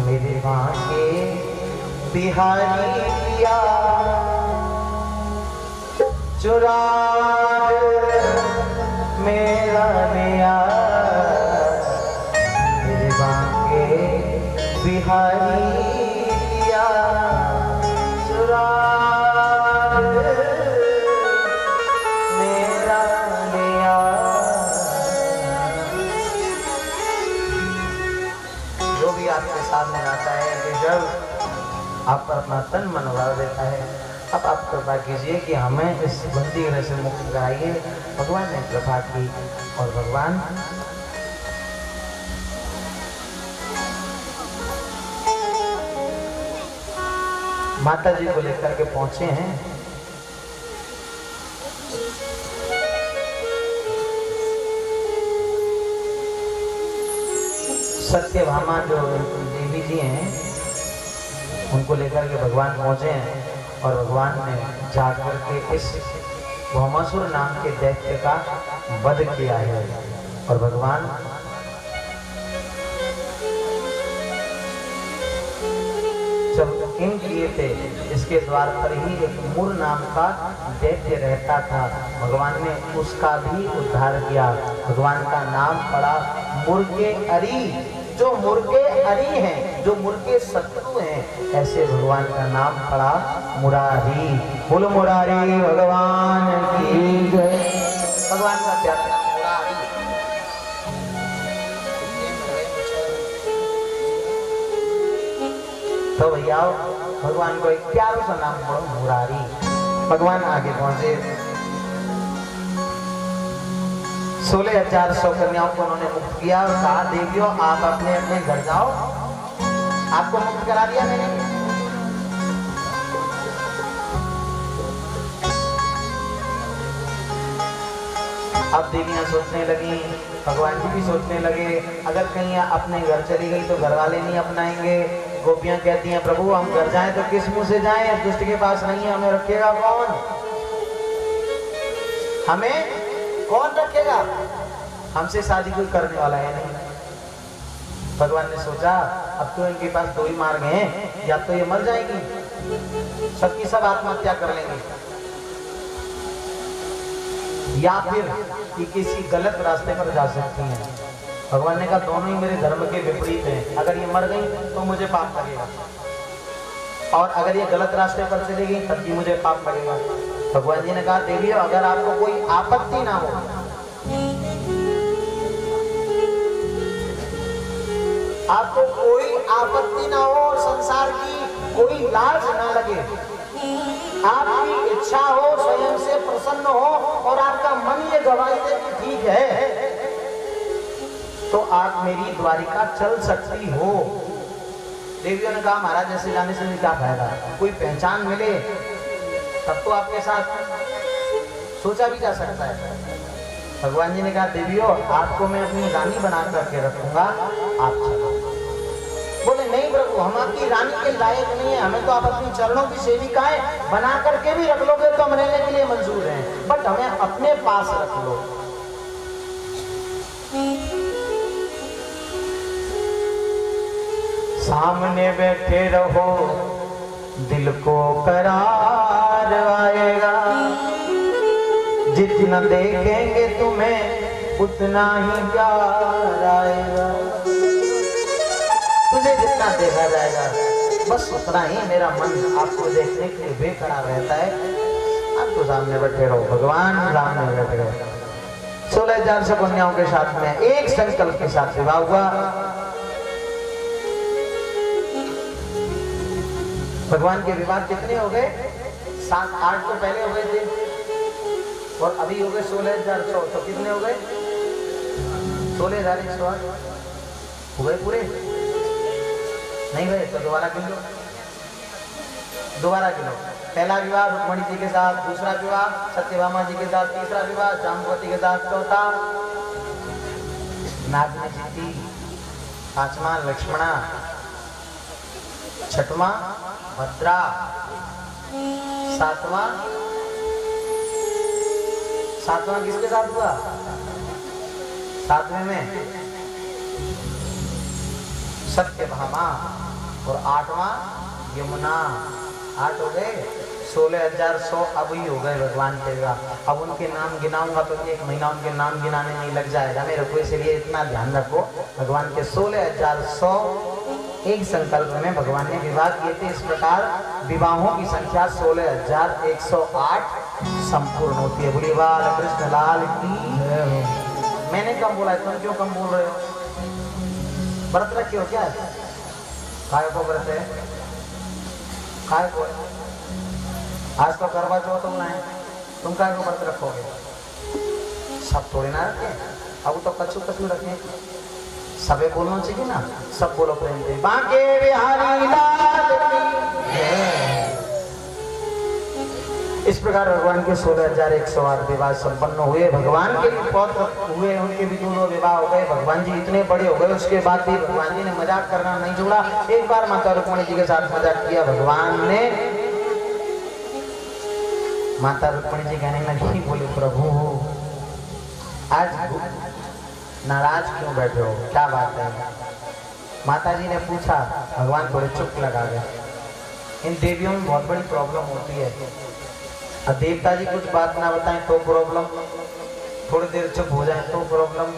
मेरे बांके बिहारी पिया चुरा मेरा लिया, मेरे बांके बिहारी पिया चुरा मेरा लिया। जो भी आपके सामने आता है बेशक आप पर अपना तन मन उड़ा देता है। अब आप कृपा कीजिए कि हमें इस बंदी गृह से मुक्त कराइए। भगवान ने कृपा की और भगवान माता जी को लेकर के पहुंचे हैं। सत्यभामा जो देवी जी हैं उनको लेकर के भगवान पहुंचे हैं और भगवान ने जाकर के इस भौमासुर नाम के दैत्य का वध किया है। और भगवान जब इन किए थे इसके द्वार पर ही एक मुर नाम का दैत्य रहता था। भगवान ने उसका भी उद्धार किया। भगवान का नाम पड़ा मुर्गे अरी। जो मुर्गे अरी हैं, जो मुर्गे शत्रु हैं, ऐसे भगवान का नाम पड़ा मुरारी। बोलो मुरारी भगवान की जय। भगवान का प्यारा नाम मुरारी। तो भैया भगवान को एक प्यारा सा नाम पड़ा मुरारी। भगवान आगे पहुंचे। 16,100 कन्याओं को उन्होंने मुक्त किया और कहा देवियों आप अपने अपने घर जाओ, आपको मुक्त करा दिया मैंने। अब देवियां सोचने लगी, भगवान जी भी सोचने लगे अगर कहीं अपने घर चली गई तो घर वाले नहीं अपनाएंगे। गोपियां कहती हैं प्रभु हम घर जाएं तो किस मुंह से जाएं, दुष्ट के पास नहीं है, हमें रखेगा कौन, हमें कौन रखेगा, हमसे शादी कोई करने वाला है नहीं। भगवान ने सोचा अब तो इनके पास दो ही मार्ग हैं, या तो ये मर जाएंगी, सबकी सब आत्महत्या कर लेंगे, या फिर ये किसी गलत रास्ते पर जा सकती हैं। भगवान ने कहा दोनों ही मेरे धर्म के विपरीत हैं, अगर ये मर गई तो मुझे पाप लगेगा और अगर ये गलत रास्ते पर चली गई तब भी मुझे पाप लगेगा। भगवान जी ने कहा देवियों अगर आपको कोई आपत्ति ना हो, आपको कोई आपत्ति ना हो और संसार की कोई लाज ना लगे, आपकी इच्छा हो, स्वयं से प्रसन्न हो और आपका मन ये गवाही दे कि ठीक है तो आप मेरी द्वारिका चल सकती हो। देवियों ने कहा महाराज ऐसे जाने से क्या फायदा, कोई पहचान मिले तब तो आपके साथ सोचा भी जा सकता है। भगवान जी ने कहा देवियों आपको मैं अपनी रानी बना करके रखूंगा, आप चलो। बोले नहीं प्रभु हम आपकी रानी के लायक नहीं है, हमें तो आप अपनी चरणों की सेविकाएं बना करके भी रख लोगे तो हम रहने के लिए मंजूर हैं, बट हमें अपने पास रख लो। सामने बैठे रहो दिल को करार आएगा, जितना देखेंगे तुम्हें उतना ही प्यार आएगा। तुझे जितना देखा जाएगा बस उतना ही मेरा मन आपको देखने के लिए बेकरार रहता है। आप तो सामने बैठे रहो। भगवान राम ने बैठ गए। 16,000 कन्याओं के साथ में एक संकल्प के साथ विवाह हुआ। भगवान के विवाह कितने हो गए? 7-8 तो पहले हो गए थे और अभी हो गए 16,100। तो कितने हो गए? 16,108 हो गए पूरे? नहीं भाई तो दोबारा गिन लो, दोबारा गिनो। पहला विवाह रुक्मणी जी के साथ, दूसरा विवाह सत्यभामा जी के साथ, तीसरा विवाह जाम्बवती के साथ, चौथा नागनी जी, पांचवा लक्ष्मणा, छठवां भद्रा, सातवां किसके साथ हुआ? 7वें में सत्यभामा। और 8वां यमुना। 8 हो गए, 16,100 अब ही हो गए भगवान के विवाह। अब उनके नाम गिनाऊंगा तो 1 महीना उनके नाम गिनाने में ही लग जाएगा मेरे को, इसलिए इतना ध्यान रखो। भगवान के 16,100 एक संकल्प में भगवान ने विवाह किए थे। इस प्रकार विवाहों की संख्या 16,108 संपूर्ण होती है। बोलिए बाल कृष्ण लाल की। मैंने कम बोला है, तुम क्यों कम बोल रहे हो? व्रत रखे हो क्या? काय को व्रत है? काय को? आज तो करवा चौथ होना है, तुम काय को व्रत रखोगे? सब थोड़े ना रखे, अब तो कछु कछु रखे। सबे बोलना चाहिए ना, सब बोलो प्रेम से। बांके बिहारी लाल की। इस प्रकार भगवान के 16,108 विवाह संपन्न हुए। भगवान के भी पौत्र हुए, उनके भी दोनों विवाह हो गए। भगवान जी इतने बड़े हो गए, उसके बाद भी भगवान जी ने मजाक करना नहीं छोड़ा। एक बार माता रुक्मिणी जी के साथ मजाक किया भगवान ने। माता रुक्मिणी जी कहने लगी, बोले प्रभु आज नाराज क्यों बैठे हो, क्या बात है? माता जी ने पूछा, भगवान थोड़े चुप लगा गए। इन देवियों में बहुत बड़ी प्रॉब्लम होती है। अब देवता जी कुछ बात ना बताएं तो प्रॉब्लम, थोड़ी देर चुप हो जाए तो प्रॉब्लम,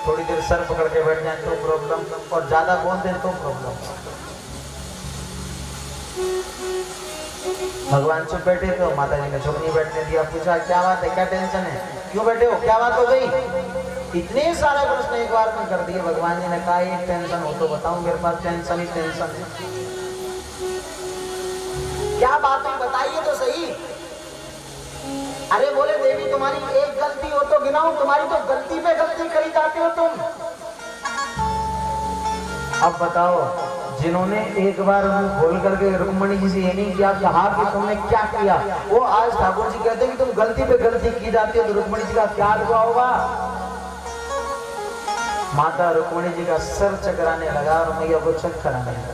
थोड़ी देर सर पकड़ के बैठ जाए तो प्रॉब्लम, और ज्यादा बोल दें तो प्रॉब्लम। भगवान चुप बैठे तो माता जी ने चुप नहीं बैठने दिया। पूछा क्या बात है, क्या टेंशन है, क्यों बैठे हो, क्या बात हो गई? इतने सारे प्रश्न एक बार में कर दिए। भगवान जी ने कहा एक टेंशन हो तो बताओ, मेरे पास टेंशन ही टेंशन है। क्या बात है बताइए तो सही। अरे बोले देवी तुम्हारी एक गलती हो तो गिनाऊं, तुम्हारी तो गलती पे गलती करी जाते हो तुम। अब बताओ, जिन्होंने एक बार मुंह खोल करके रुक्मिणी जी से ये नहीं किया कहा कि तुमने क्या किया, वो आज ठाकुर जी कहते हैं कि तुम गलती पे गलती की जाती हो, तो रुक्मिणी जी का क्या हुआ होगा? माता रुक्मिणी जी का सर चकराने लगा और मैया को चक्कर आने लगा।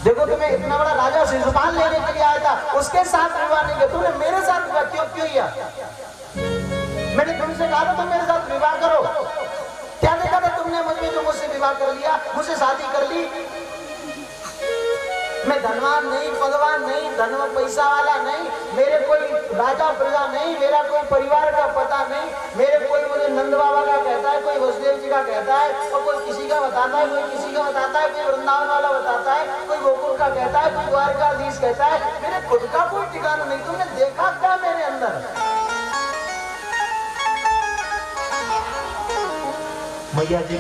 देखो तुम्हें इतना बड़ा राजा शिशुपाल लेने के लिए आया था, उसके साथ विवाह नहीं किया, तुमने मेरे साथ विवाह क्यों किया? मैंने तुमसे कहा था तुम मेरे साथ विवाह करो, क्या देखा था तुमने मुझे जो मुझसे विवाह कर लिया, मुझसे शादी कर ली? मैं धनवान नहीं, पदवान नहीं, धन पैसा वाला नहीं, मेरे कोई राजा प्रजा नहीं, मेरा कोई परिवार का पता नहीं, मेरे कोई मुझे नंद बाबा का कहता है, कोई वसुदेव जी का कहता है, और कोई किसी का बताता है, कोई किसी का बताता है, कोई वृंदावन वाला बताता है, कोई गोकुल का कहता है, कोई द्वारकाधीश कहता है, मेरे खुद का कोई ठिकाना नहीं। तुमने देखा क्या मेरे अंदर? मैया जी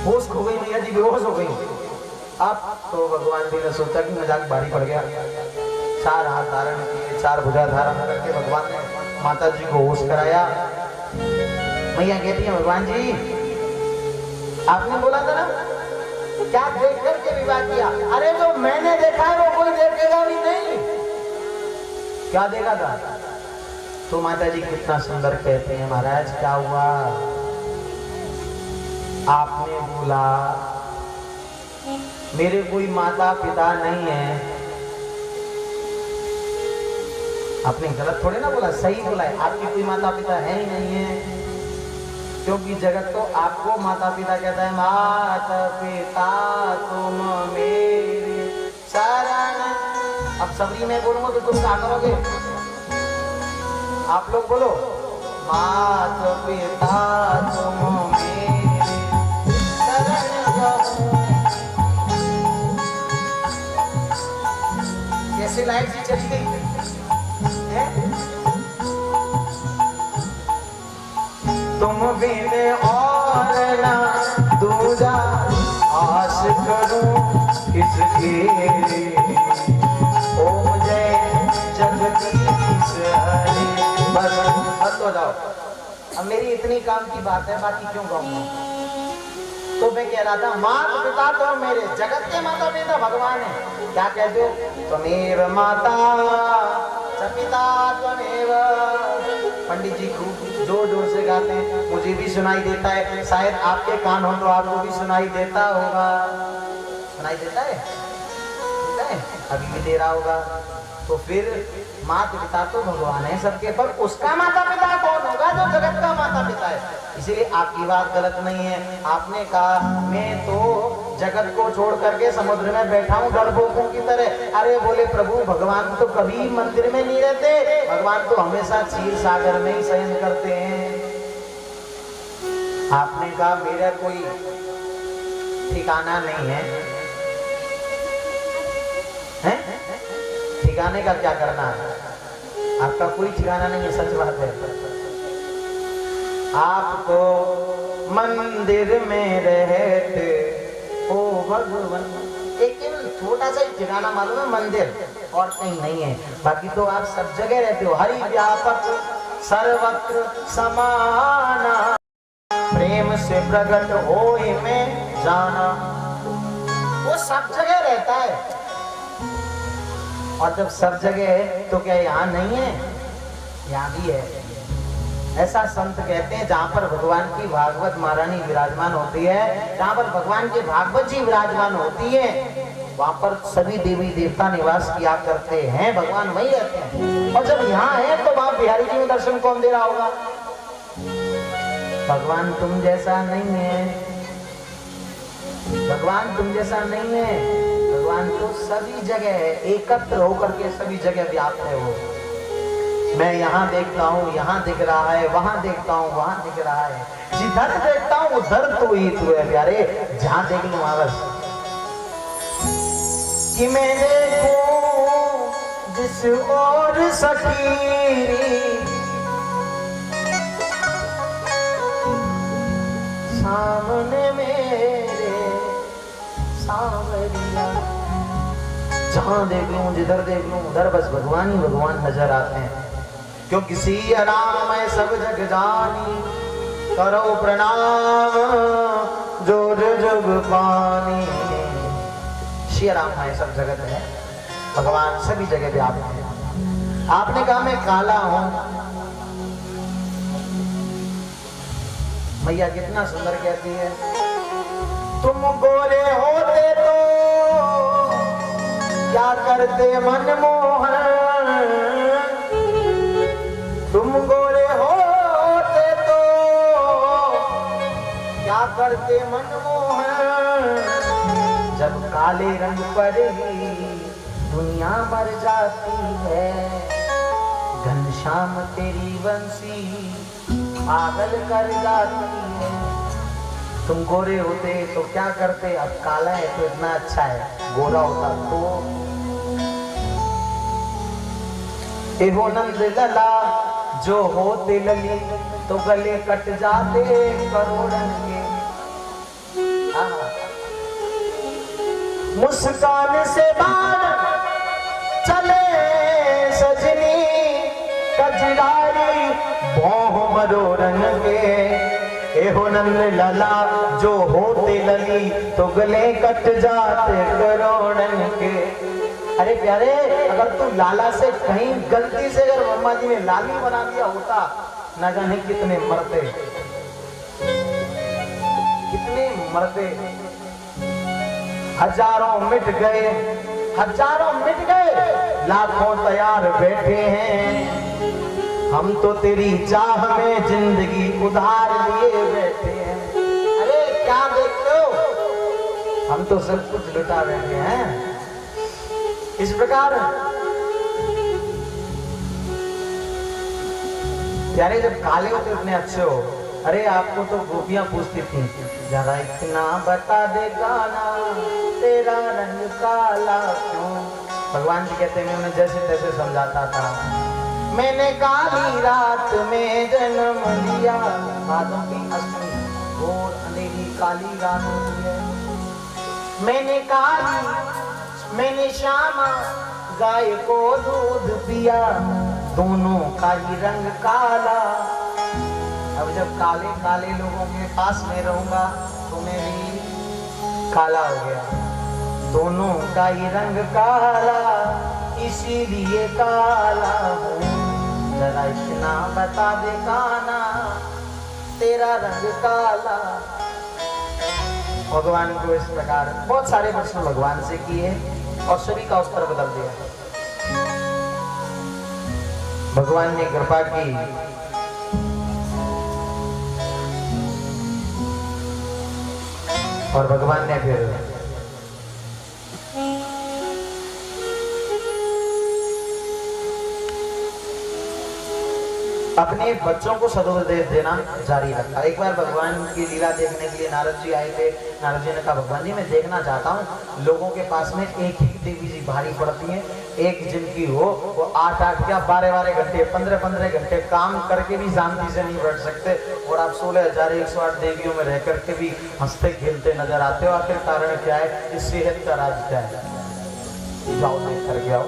होश खो गई, मैया जी बेहोश हो गई। अब तो भगवान जी ने सोचा कि मजाक भारी पड़ गया। 4 हाथ धारण किए, 4 भुजा धारण करके भगवान ने माता जी को होश कराया। मैया कहती है भगवान जी आपने बोला था ना क्या देख करके विवाह किया? अरे जो मैंने देखा है वो कोई देखेगा भी नहीं। क्या देखा था? तो माता जी कितना सुंदर कहते हैं, महाराज क्या हुआ? आपने बोला मेरे कोई माता पिता नहीं है। आपने गलत थोड़े ना बोला, सही बोला है, आपकी कोई माता पिता है ही नहीं है, क्योंकि जगत तो आपको माता पिता कहता है। माता पिता तुम मेरे शरण। अब सबरी में बोलूंगा तो तुम क्या करोगे? आप लोग बोलो, माता पिता तुम मेरे शरण। कैसे लाइट सी चली गई है? तुम बिन और ना दूजा आस करूं किसके। ओम जय जगदीश हरे। बस हो जाओ। अब मेरी इतनी काम की बात है, बाकी क्यों कहूँगा? तो मैं कह रहा था माता पिता तो मेरे जगत के माता पिता भगवान है। क्या कहते हो? त्वमेव माता च पिता त्वमेव। पंडित जी खूब जोर जोर से गाते हैं, मुझे भी सुनाई देता है, शायद आपके कान हो तो आपको भी सुनाई देता होगा। सुनाई देता है? अभी भी दे रहा होगा। तो फिर माता पिता तो भगवान है सबके, पर उसका माता पिता कौन होगा जो जगत का माता पिता है? इसीलिए आपकी बात गलत नहीं है। आपने कहा मैं तो जगत को छोड़ करके समुद्र में बैठा हूँ डरपोकों की तरह। अरे बोले प्रभु भगवान तो कभी मंदिर में नहीं रहते, भगवान तो हमेशा क्षीर सागर में ही शयन करते हैं। आपने कहा मेरा कोई ठिकाना नहीं है, हैं? ठिकाने का क्या करना है, आपका कोई ठिकाना नहीं है, सच बात है। आपको मंदिर में रहते ओ भगवान, एक छोटा सा ठिकाना मालूम है मंदिर, और कहीं नहीं है, बाकी तो आप सब जगह रहते हो। हरि व्यापक सर्वत्र समाना, प्रेम से प्रकट होए में जाना, वो सब जगह रहता है। और जब सब जगह है तो क्या यहाँ नहीं है, यहाँ भी है। ऐसा संत कहते हैं जहाँ पर भगवान की भागवत महारानी विराजमान होती है, जहाँ पर भगवान के भागवत जी विराजमान होती है, वहाँ पर सभी देवी देवता निवास किया करते हैं, भगवान वही रहते हैं। और जब यहाँ है तो वहाँ बिहारी जी में दर्शन कौन दे रहा होगा? भगवान तुम जैसा नहीं है, भगवान तुम जैसा नहीं है। भगवान तो सभी जगह है, एकत्र होकर के सभी जगह व्याप्त है वो। मैं यहाँ देखता हूँ, यहाँ दिख रहा है, वहां देखता हूँ, वहां दिख रहा है, जिधर देखता हूँ उधर तो ही तू है प्यारे, जहां देख लूँ वहां बस। कि मैं देखूं जिस ओर सखी सामने मेरे सांवरिया, जहां देख लूं जिधर देख लूं उधर बस भगवान ही भगवान नजर आते हैं। क्योंकि सिया राम है सब जग जानी, करो प्रणाम जोर जग पानी। सिया राम है सब जगत है, भगवान सभी जगह व्याप्त है। आपने कहा मैं काला हूं, मैया कितना सुंदर कहती है, तुम गोरे होते तो क्या करते मनमोहन, तुम गोरे होते तो क्या करते मनमोहन, जब काले रंग पर ही दुनिया मर जाती है, घनश्याम तेरी बंसी पागल कर जाती है। तुम गोरे होते तो क्या करते, अब काला है तो इतना अच्छा है, गोरा होता तो। एहो नंद लला जो होते लली तो गले कट जाते करोड़न के। मुस्कान से बाल चले सजनी, कजरारी भौं मरोरन के। एहो नंद लला जो होते लली तो गले कट जाते करोड़न के। अरे प्यारे, अगर तू लाला से कहीं गलती से अगर मम्मा जी ने लाली बना दिया होता, न जाने कितने मरते, कितने मरते। हजारों मिट गए, हजारों मिट गए, लाखों तैयार बैठे हैं। हम तो तेरी चाह में जिंदगी उधार लिए बैठे हैं। अरे क्या देखते हो, हम तो सब कुछ लुटा बैठे हैं। इस प्रकार प्यारे जब काले होते उतने अच्छे हो। अरे आपको तो गोपियां पूछती थी, जरा इतना बता दे काना तेरा रंग काला क्यों। भगवान जी कहते हैं मैं उन्हें जैसे तैसे समझाता था। मैंने काली रात में जन्म लिया, भादों की अष्टमी घोर अंधेरी काली रात होती है। मैंने श्यामा गाय को दूध पिया, दोनों का ही रंग काला। अब जब काले काले लोगों के पास में रहूंगा तो मैं भी काला हो गया। दोनों का ही रंग काला, इसीलिए काला हूँ। जरा इतना बता दे काना तेरा रंग काला। भगवान को इस प्रकार बहुत सारे प्रश्न भगवान से किए और सभी का उत्तर बदल दिया। भगवान ने कृपा की, और भगवान ने फिर अपने बच्चों को सदुपदेश देना जारी रखा। एक बार भगवान की लीला देखने के लिए नारद जी आए थे। नारद जी ने कहा, भगवान जी मैं देखना चाहता हूँ, लोगों के पास में एक ही देवी जी भारी पड़ती है, एक जिनकी हो वो 8-8 क्या 12-12 घंटे 15-15 घंटे काम करके भी शांति से नहीं बैठ सकते, और आप 16,108 देवियों में रह करके भी हंसते खेलते नजर आते हो। आखिर कारण क्या है? इस सेहत का राज क्या है? जाओ देख करके आओ।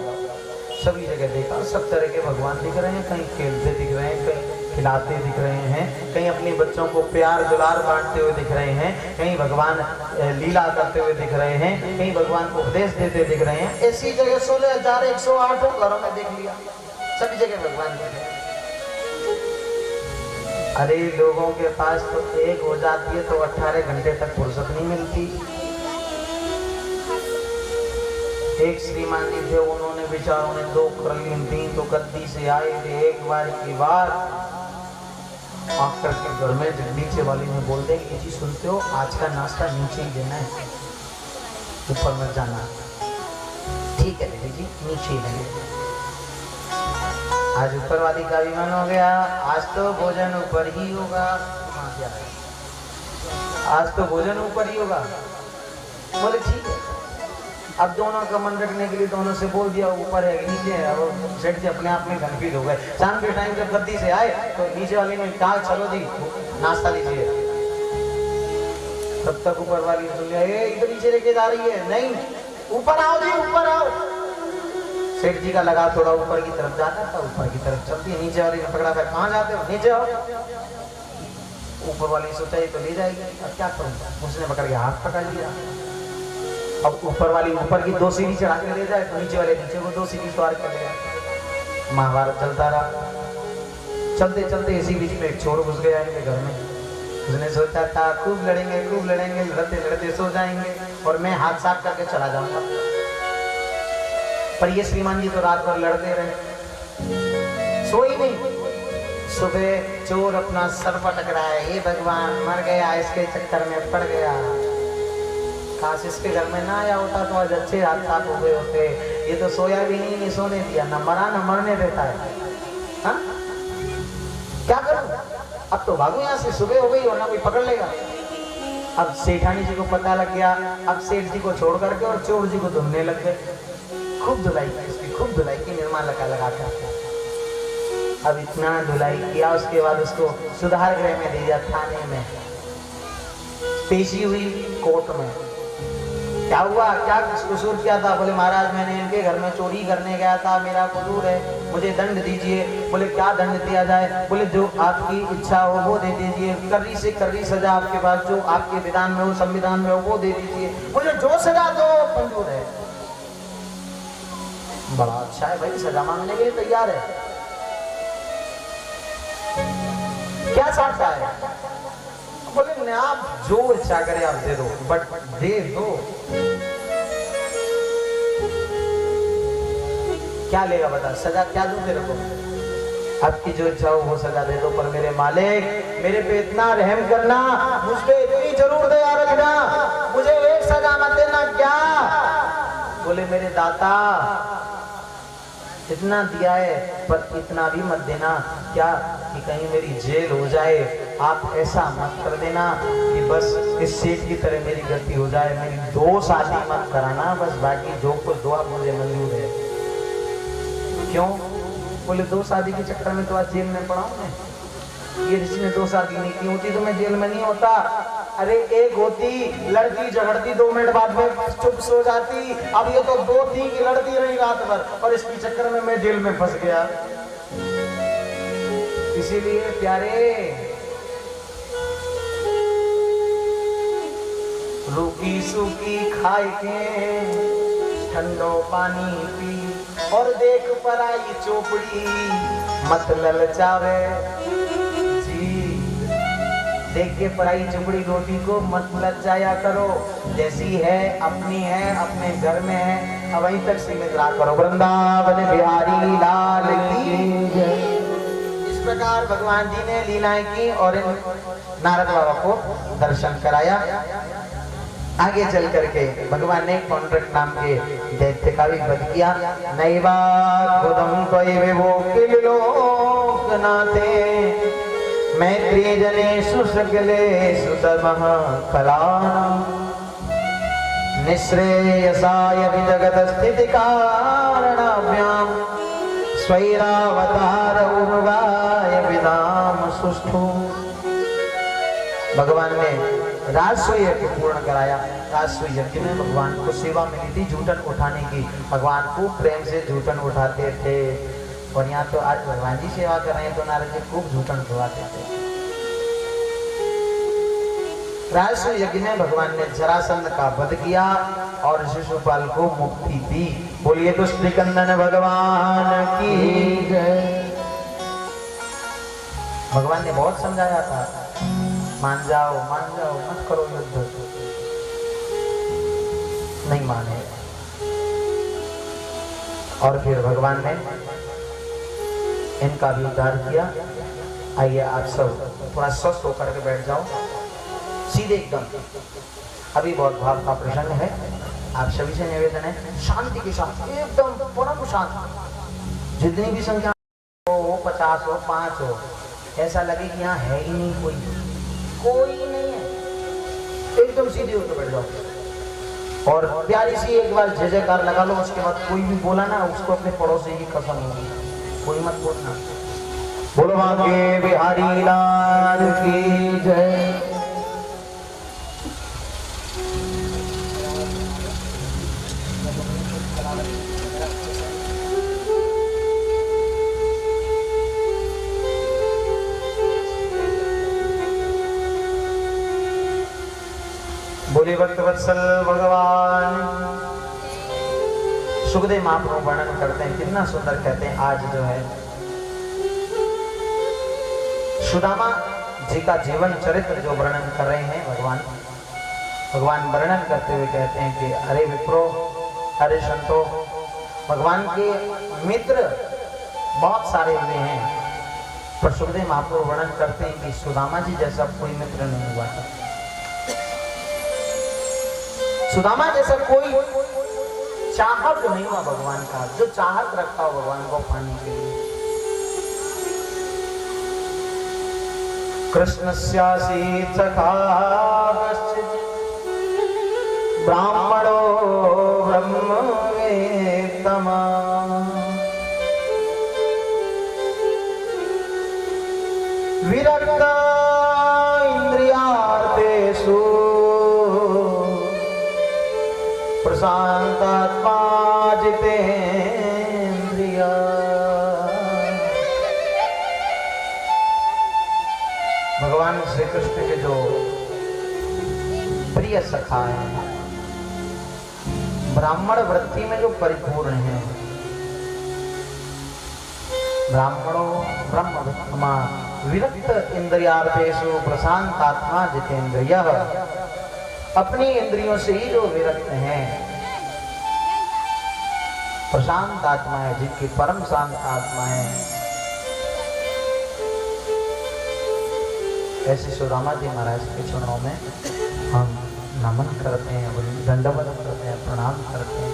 सभी जगह देखा, सब तरह के भगवान दिख रहे हैं, कहीं खेलते दिख रहे हैं, कहीं खिलाते दिख रहे हैं, कहीं अपने बच्चों को प्यार दुलार बांटते हुए दिख रहे हैं, कहीं भगवान लीला करते हुए दिख रहे हैं, कहीं भगवान को उपदेश देते दिख रहे हैं। ऐसी जगह 16,108 घरों में देख लिया, सभी जगह भगवान दिख रहे हैं। अरे लोगों के पास तो एक हो जाती है तो 18 घंटे तक फुर्सत नहीं मिलती। एक श्रीमान जी थे, उन्होंने बेचारों ने 2 कर ली, 3 तो गद्दी से आए थे। एक बार की बात आकर के घर में नीचे वाली ने बोल दे कि जी सुनते हो, आज का नाश्ता नीचे ही देना है, ऊपर मत जाना। ठीक है दीदी जी, नीचे ही देंगे। आज ऊपर वाली का विमान हो गया, आज तो भोजन ऊपर ही होगा। आज तो भोजन ऊपर ही होगा। बोले ठीक है। अब दोनों का मन रखने के लिए दोनों से बोल दिया ऊपर है नीचे है। अब सेठ जी अपने आप में कन्फ्यूज हो गए। शाम के टाइम जब गद्दी से आए तो नीचे वाली ने कहा चलो जी नाश्ता दीजिए। तब तक ऊपर वाली ने सुन लिया, ये इधर नीचे लेके जा रही है। नहीं, ऊपर आओ जी, ऊपर आओ। सेठ जी का लगा थोड़ा ऊपर की तरफ जाता था, ऊपर की तरफ चलती। नीचे वाली ने पकड़ा था, कहाँ जाते हो? नीचे आओ। ऊपर वाली ने सोचा ये तो ले जाएगी, अब क्या करूँ? उसने पकड़ के हाथ पकड़ लिया। अब ऊपर वाली ऊपर की 2 सीढ़ी चढ़ा के ले जाए तो नीचे वाले नीचे को 2 सीढ़ी सवार कर लिया। महाभारत चलता रहा। चलते चलते इसी बीच में एक चोर घुस गया इनके घर में। उसने सोचा था खूब लड़ेंगे, लड़ते लड़ते सो जाएंगे और मैं हाथ साफ करके चला जाऊंगा। पर ये श्रीमान जी तो रात भर लड़ते रहे, सोई नहीं। सुबह चोर अपना सर पटक रहा है, हे भगवान मर गया, इसके चक्कर में पड़ गया। काश इसके घर में ना आया होता तो आज अच्छे हाथ साफ हो गए होते। ये तो सोया भी नहीं सोने दिया, न मरा न मरने देता है। हा? क्या करूं? अब तो भागू यहाँ से, सुबह हो गई और ना कोई पकड़ लेगा। अब सेठानी जी को पता लग गया। अब सेठ जी को छोड़ करके और चोर जी को धुलने लग गए। खूब धुलाई की इसकी, खूब धुलाई की, निर्मा लगा कर। अब इतना धुलाई किया, उसके बाद उसको सुधार गृह में दे दिया, थाने में पेशी हुई कोर्ट में। क्या हुआ, क्या कसूर किया था? बोले महाराज मैंने इनके घर में चोरी करने गया था, मेरा कसूर है, मुझे दंड दीजिए। बोले क्या दंड दिया जाए? बोले जो आपकी इच्छा हो वो दे दीजिए, कर्री से कर्री सजा आपके पास जो आपके विधान में हो, संविधान में हो वो दे दीजिए। बोले जो सजा दो मंजूर है। बड़ा अच्छा है भाई, सजा मांगने के लिए तैयार है। क्या चाहता है? बोले आप जो इच्छा करे आप दे दो, बट दे दो। क्या लेगा बता? सजा क्या दूं तेरे को? आपकी जो इच्छा हो वो सजा दे दो, पर मेरे मालिक मेरे पे इतना रहम करना, मुझ पे इतनी जरूर दया रखना, मुझे एक सजा मत देना। क्या? बोले मेरे दाता इतना दिया है पर इतना भी मत देना, क्या कि कहीं मेरी जेल हो जाए। आप ऐसा मत कर देना कि बस इस सेठ की तरह मेरी गलती हो जाए। मेरी 2 शादी मत कराना, बस बाकी जो कुछ दो आप मुझे मंजूर है। क्यों? बोले 2 शादी के चक्कर में तो आज जेल में पड़ा हूं मैं। ये जिसने 2 शादी नहीं की होती तो मैं जेल में नहीं होता। अरे एक होती, लड़ती झगड़ती 2 मिनट बाद में चुप सो जाती। अब ये तो 2 थी कि लड़ती रही रात भर, और इसके चक्कर में मैं जेल में फंस गया। इसीलिए प्यारे रूखी सूखी खाए के ठंडो पानी पी, और देख पराई चोपड़ी मत ललचावे जी। देख के पराई चुपड़ी रोटी को मत ललचाया करो, जैसी है अपनी है, अपने घर में है, अब वहीं तक सीमित रहा करो। वृंदावन बिहारी लाल की जय। इस प्रकार भगवान जी ने लीलाएं की और नारद बाबा को दर्शन कराया। आगे चल करके भगवान ने पौंड्रक नाम के दैत्य का भी वध किया। नैवा खुदम कोई विभो किलोकनाथे मैत्री जनेषु सकलेषु तमः कलानां निःश्रेयसाय जगत स्थिति कारणाभ्यां स्वैरावतार उर्गाय विदाम सुष्ठु। भगवान ने राजस्व यज्ञ पूर्ण कराया। राजस्व यज्ञ में भगवान को सेवा मिली थी जूठन उठाने की। भगवान को प्रेम से जूठन उठाते थे। और यहाँ तो आज भगवान जी सेवा कर रहे हैं तो नारद जी खूब जूठन उठवाते थे। राजस्व यज्ञ में भगवान ने जरासंध का वध किया और शिशुपाल को मुक्ति दी। बोलिए तो श्री कंदन भगवान की जय। भगवान ने बहुत समझाया था, मान जाओ मत करो युद्ध, नहीं माने। और फिर भगवान ने इनका भी उद्धार किया। आइए आप सब थोड़ा स्वस्थ होकर के बैठ जाओ सीधे एकदम। अभी बहुत भाव का प्रसंग है। आप सभी से निवेदन है शांति के साथ एकदम परम शांत। जितनी भी संख्या हो 50 हो 5 हो, ऐसा लगे कि यहाँ है ही नहीं कोई नहीं है। एकदम सीधे होकर बैठ जाओ और प्यारी सी एक बार जय जयकार लगा लो। उसके बाद कोई भी बोला ना उसको अपने पड़ोसी की कसम होगी, कोई मत बोलना। बोलो आगे बिहारी लाल की जय। बोले भक्त वत्सल भगवान। सुखदेव महाप्रभु वर्णन करते हैं, कितना सुंदर कहते हैं। आज जो है सुदामा जी का जीवन चरित्र जो वर्णन कर रहे हैं भगवान वर्णन करते हुए कहते हैं कि अरे विप्रो, अरे संतो, भगवान के मित्र बहुत सारे हुए हैं, पर सुखदेव महाप्रभु वर्णन करते हैं कि सुदामा जी जैसा कोई मित्र नहीं हुआ था। सुदामा जैसा कोई चाहक नहीं हुआ भगवान का, जो चाहत रखता हो भगवान को पाने के लिए। कृष्णस्यासीत् सखा ब्राह्मणो ब्रह्मवेत्तमा विरक्त इंद्रियार्थेषु प्रशांतात्मा जितेन्द्रिय। भगवान श्री कृष्ण के जो प्रिय सखा है, ब्राह्मण वृत्ति में जो परिपूर्ण है, ब्राह्मणो ब्रह्मवित्तमा विरक्त इंद्रियार्थेषु प्रशांतात्मा जितेन्द्रियः। अपनी इंद्रियों से ही जो विरक्त हैं, प्रशांत आत्मा है, जिनकी परम शांत आत्मा है, ऐसे सुदामा जी महाराज के चरणों में हम नमन करते हैं, दंडवत करते हैं, प्रणाम करते हैं।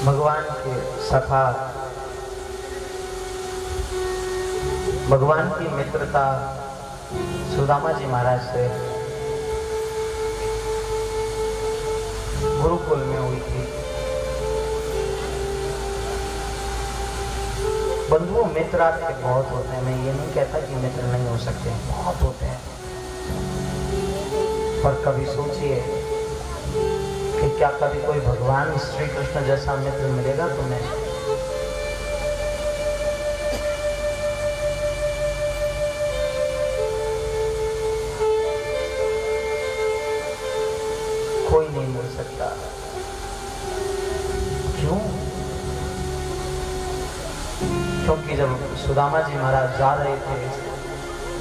भगवान के सखा, भगवान की मित्रता सुदामा जी महाराज से गुरुकुल में हुई थी। बंधुओं मित्र आपके बहुत होते हैं, मैं ये नहीं कहता कि मित्र नहीं हो सकते हैं, बहुत होते हैं। पर कभी सोचिए कि क्या कभी कोई भगवान श्री कृष्ण जैसा मित्र मिलेगा तुम्हें? कोई नहीं मिल सकता। क्यों? क्योंकि जब सुदामा जी महाराज जा रहे थे,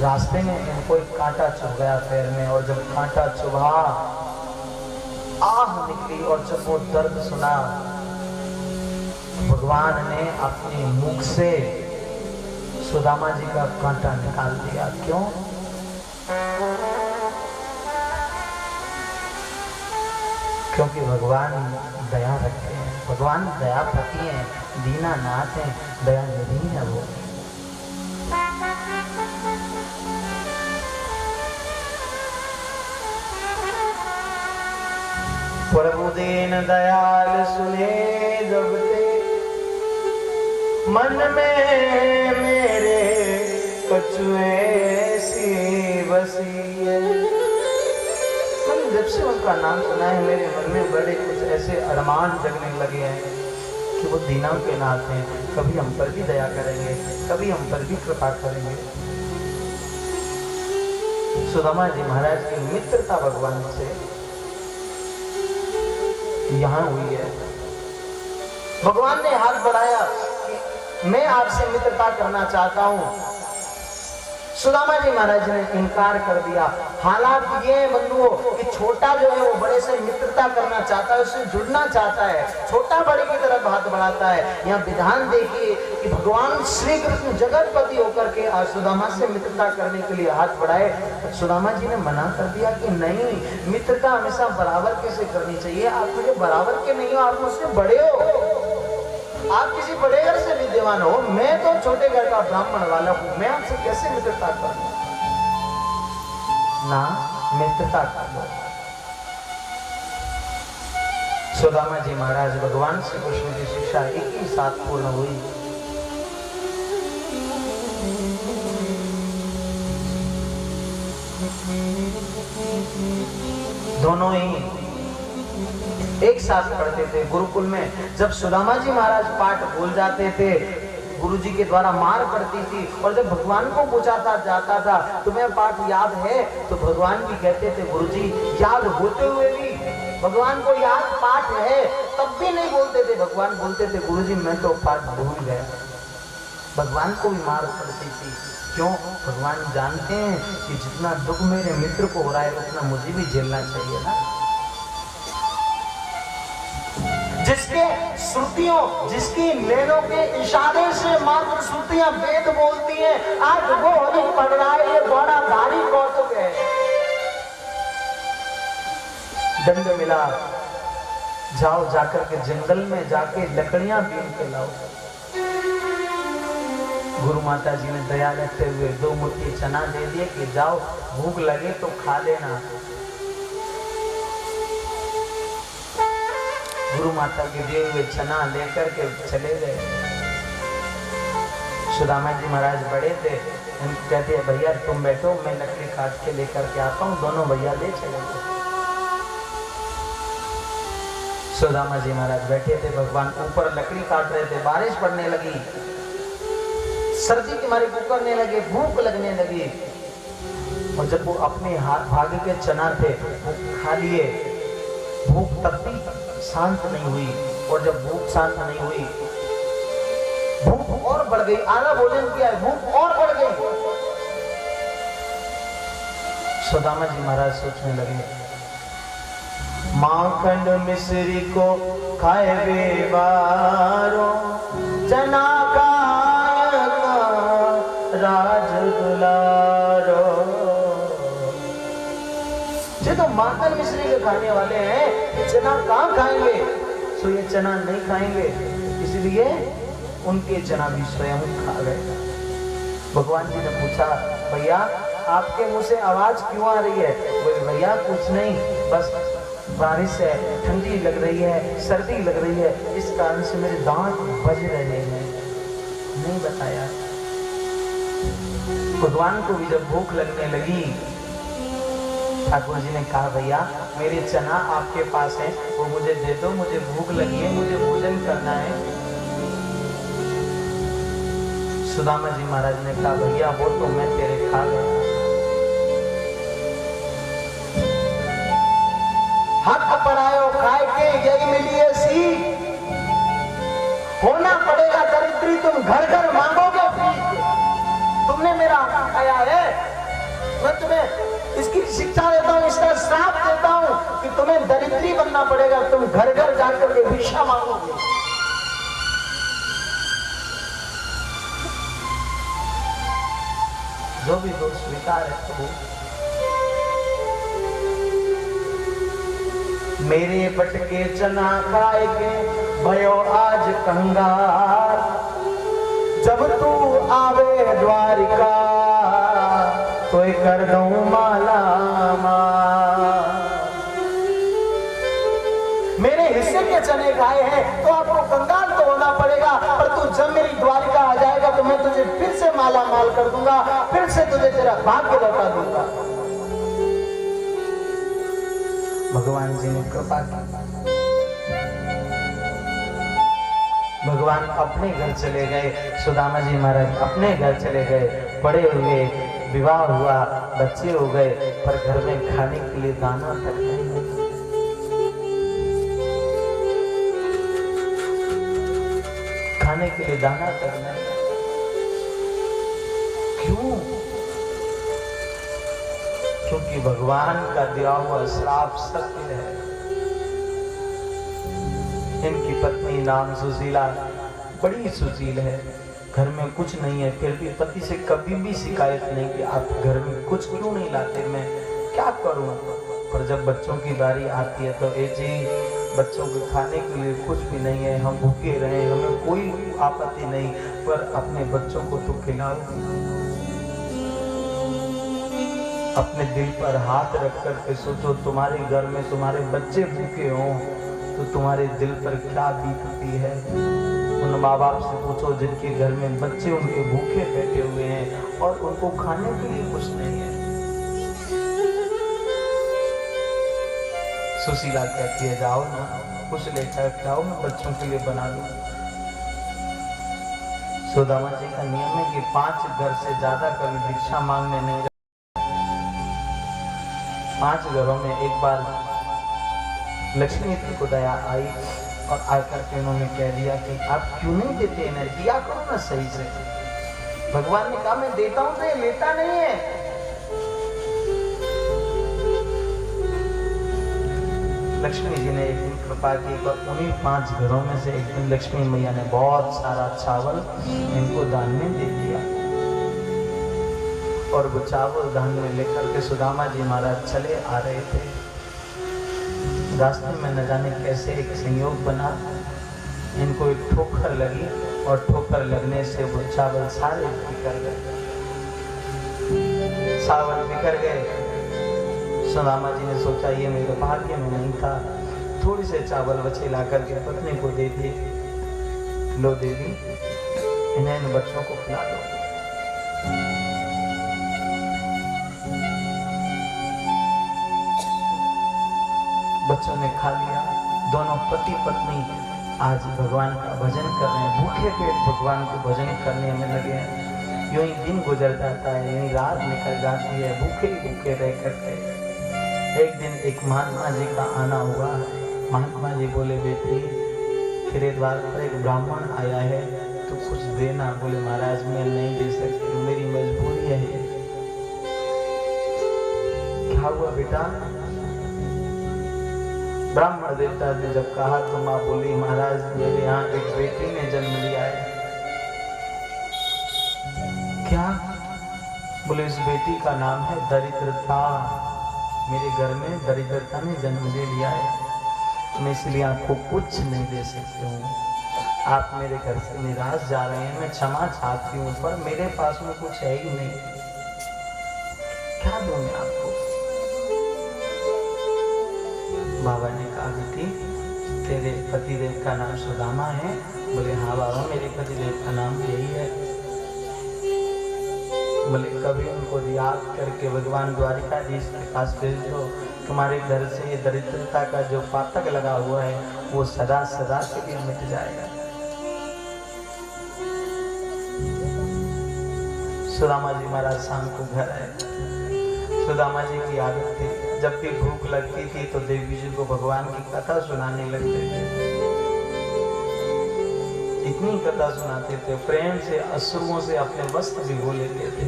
रास्ते में इनको एक कांटा चुभ गया पैर में, और जब कांटा चुभा आह निकली, और जब वो दर्द सुना, भगवान ने अपने मुख से सुदामा जी का कांटा निकाल दिया। क्यों? क्योंकि भगवान दया रखते हैं, भगवान दयापति हैं, दीनानाथ हैं, दया निधि है वो। प्रभु दीन दयाल सुने जब ते मन में मेरे कछुए सी बसी है। मैंने जब से उनका नाम सुना है मेरे मन में बड़े कुछ ऐसे अरमान जगने लगे हैं कि वो दीनों के नाथ हैं, कभी हम पर भी दया करेंगे, कभी हम पर भी कृपा करेंगे। सुदामा जी महाराज की मित्रता भगवान से यहां हुई है। भगवान ने हाथ बढ़ाया कि मैं आपसे मित्रता करना चाहता हूं। सुदामा जी महाराज ने इनकार कर दिया। हालात ये बंधुओं कि छोटा जो है वो बड़े से मित्रता करना चाहता है, उससे जुड़ना चाहता है, छोटा बड़े की तरफ हाथ बढ़ाता है। यहाँ विधान देखिए कि भगवान श्री कृष्ण जगतपति होकर के आज सुदामा से मित्रता करने के लिए हाथ बढ़ाए। सुदामा जी ने मना कर दिया कि नहीं, मित्रता हमेशा बराबर के से करनी चाहिए। आप मुझे बराबर के नहीं हो, आप मुझसे बड़े हो, आप किसी बड़े घर से विद्यमान हो, मैं तो छोटे घर का ब्राह्मण वाला हूं, मैं आपसे कैसे मित्रता करूं? ना, मित्रता कर लो। सुदामा जी महाराज भगवान श्री कृष्ण की शिक्षा एक ही साथ पूर्ण हुई। दोनों ही एक साथ पढ़ते थे गुरुकुल में। जब सुदामा जी महाराज पाठ भूल जाते थे, गुरुजी के द्वारा मार पड़ती थी, और जब भगवान को पूछा जाता था तुम्हें पाठ याद है, तो भगवान भी कहते थे गुरुजी याद होते हुए भी भगवान को याद पाठ है, तब भी नहीं बोलते थे। भगवान बोलते थे गुरुजी मैं तो पाठ भूल गया। भगवान को भी मार पड़ती थी। क्यों? भगवान जानते हैं कि जितना दुख मेरे मित्र को हो रहा है उतना मुझे भी झेलना चाहिए ना। जिसके श्रुतियों, जिसकी नैनों के इशारे से मात्र श्रुतियां वेद बोलती हैं, आज वो नहीं पढ़ रहा है, ये बड़ा भारी कौतुक है। दंड मिला, जाओ जाकर के जंगल में जाके लकड़ियां बीन के लाओ। गुरु माता जी ने दया रखते हुए 2 मुट्ठी चना दे दिए कि जाओ भूख लगे तो खा लेना। गुरु माता के दिए हुए चना लेकर के चले गए। सुदामा जी महाराज बड़े थे, कहते हैं भैया तुम बैठो, मैं लकड़ी काट के लेकर के आता हूँ। दोनों भैया ले चले गए। सुदामा जी महाराज बैठे थे, भगवान ऊपर लकड़ी काट रहे थे, बारिश पड़ने लगी, सर्दी के मारे कुकरने लगे, भूख लगने लगी। और जब वो अपने हाथ भागे के चना थे वो खा लिए, भूख तब भी शांत नहीं हुई। और जब भूख शांत नहीं हुई, भूख और बढ़ गई। आधा भोजन किया है, भूख और बढ़ गई। सुदामा जी महाराज सोचने लगे, माखंड मिश्री को खाए बेबारो, चना का राज दुलारो। ये तो माखन मिश्री के खाने वाले हैं, चना कहाँ खाएंगे? सो ये चना नहीं खाएंगे, इसलिए उनके चना भी स्वयं खा गए। भगवान जी ने पूछा भैया आपके मुंह से आवाज क्यों आ रही है? बोले भैया कुछ नहीं, बस बारिश है, ठंडी लग रही है, सर्दी लग रही है, इस कारण से मेरे दांत बज रहे हैं। नहीं बताया। भगवान को भी जब भूख लगने लगी, ठाकुर जी ने कहा भैया मेरे चना आपके पास है, वो मुझे दे दो, मुझे भूख लगी है, मुझे भोजन करना है। सुदामा जी महाराज ने कहा भैया वो तो मैं तेरे खा गया। हक परायो खाए के यही मिली है सीख, होना पड़ेगा दरिद्री, तुम घर घर मांगोगे भीख। तुमने मेरा खाया है, मैं तुम्हें इसकी शिक्षा देता हूँ, इसका श्राप देता हूँ कि तुम्हें दरिद्री बनना पड़ेगा, तुम घर घर जाकर के भिक्षा मांगोगे। जो भी दोष स्वीकार है प्रभु। मेरे पटके चना खाए के भयो आज कंगाल, जब तू आवे द्वारिका तो कर दूं माला माल। मेरे हिस्से के चने खाए हैं तो आपको कंगाल तो होना पड़ेगा, पर तू जब मेरी द्वारिका आ जाएगा तो मैं तुझे फिर से माला माल कर दूंगा, फिर से तुझे तेरा भाग्य लौटा दूंगा। भगवान जी ने कृपा की। भगवान अपने घर चले गए, सुदामा जी महाराज अपने घर चले गए, बड़े हुए, विवाह हुआ, बच्चे हो गए, पर घर में खाने के लिए दाना तक नहीं। खाने के लिए दाना तक नहीं। क्यों? क्योंकि भगवान का दिया हुआ श्राप सत्य है। इनकी पत्नी नाम सुशीला बड़ी सुशील है, घर में कुछ नहीं है, फिर भी पति से कभी भी शिकायत नहीं कि आप घर में कुछ क्यों नहीं लाते, मैं क्या करूं। पर जब बच्चों की बारी आती है तो ए जी बच्चों के खाने के लिए कुछ भी नहीं है, हम भूखे रहे, हमें कोई आपत्ति नहीं, पर अपने बच्चों को तो खिलाओ। अपने दिल पर हाथ रख कर के सोचो, तुम्हारे घर में तुम्हारे बच्चे भूखे हों तो तुम्हारे दिल पर क्या बीतती है। उन माँ बाप से पूछो जिनके घर में बच्चे उनके भूखे बैठे हुए हैं और उनको खाने के लिए कुछ नहीं है। सुशीला कहती है जाओ ना, कुछ लेकर जाओ, मैं बच्चों के लिए बना दूं। सुदामा जी का नियम है कि 5 घर से ज्यादा कभी भिक्षा मांगने नहीं। 5 घरों में एक बार लक्ष्मी जी को दया आई और आकर के उन्होंने कह दिया कि आप क्यों नहीं देते, इन्हें दिया करो ना सही से। भगवान ने कहा मैं देता हूं तो ये लेता नहीं है। लक्ष्मी जी ने एक दिन कृपा की और उन्हीं 5 घरों में से एक दिन लक्ष्मी मैया ने बहुत सारा चावल इनको दान में दे दिया। और वो चावल दान में लेकर के सुदामा जी महाराज चले आ रहे थे। रास्ते में न जाने कैसे एक संयोग बना, इनको एक ठोकर लगी और ठोकर लगने से वो चावल सारे बिखर गए। चावल बिखर गए। सुदामा जी ने सोचा ये मेरे भाग्य में नहीं था, थोड़ी से चावल बचे ला करके पत्नी को दे दिए। लो देवी, इन्हें इन बच्चों को खिला दो। बच्चों ने खा लिया। दोनों पति पत्नी आज भगवान का भजन कर रहे हैं, भूखे पेट भगवान को भजन करने में लगे हैं। यूं ही दिन गुजर जाता है, यूं ही रात निकल जाती है, भूखे ही भूखे रह करके। एक दिन एक महात्मा जी का आना हुआ। महात्मा जी बोले बेटी तेरे द्वार पर एक ब्राह्मण आया है, तो कुछ देना। बोले महाराज मैं नहीं दे सकती, मेरी मजबूरी है। क्या हुआ बेटा? ब्राह्मण देवता ने जब कहा तो माँ बोली महाराज मेरे यहाँ एक बेटी ने जन्म लिया है। क्या? बोले इस बेटी का नाम है दरिद्रता। मेरे घर में दरिद्रता ने जन्म ले लिया है, मैं इसलिए आपको कुछ नहीं दे सकती हूँ। आप मेरे घर से निराश जा रहे हैं, मैं क्षमा चाहती हूँ, पर मेरे पास में कुछ है ही नहीं। क्या दूँ मैं आपको? बाबा ने कहा बेटी तेरे पतिदेव का नाम सुदामा है? बोले हाँ बाबा मेरे पतिदेव का नाम यही है। बोले कभी उनको याद करके भगवान द्वारिकाधीश के पास भेज दो, तुम्हारे घर से ये दरिद्रता का जो पातक लगा हुआ है वो सदा सदा के लिए मिट जाएगा। सुदामा जी महाराज शाम को घर आए। सुदामा जी की आदत थी जब भी भूख लगती थी तो देवी जी को भगवान की कथा सुनाने लगते थे। इतनी कथा सुनाते थे, प्रेम से अश्रुओं से अपने वस्त्र भिगो लेते थे।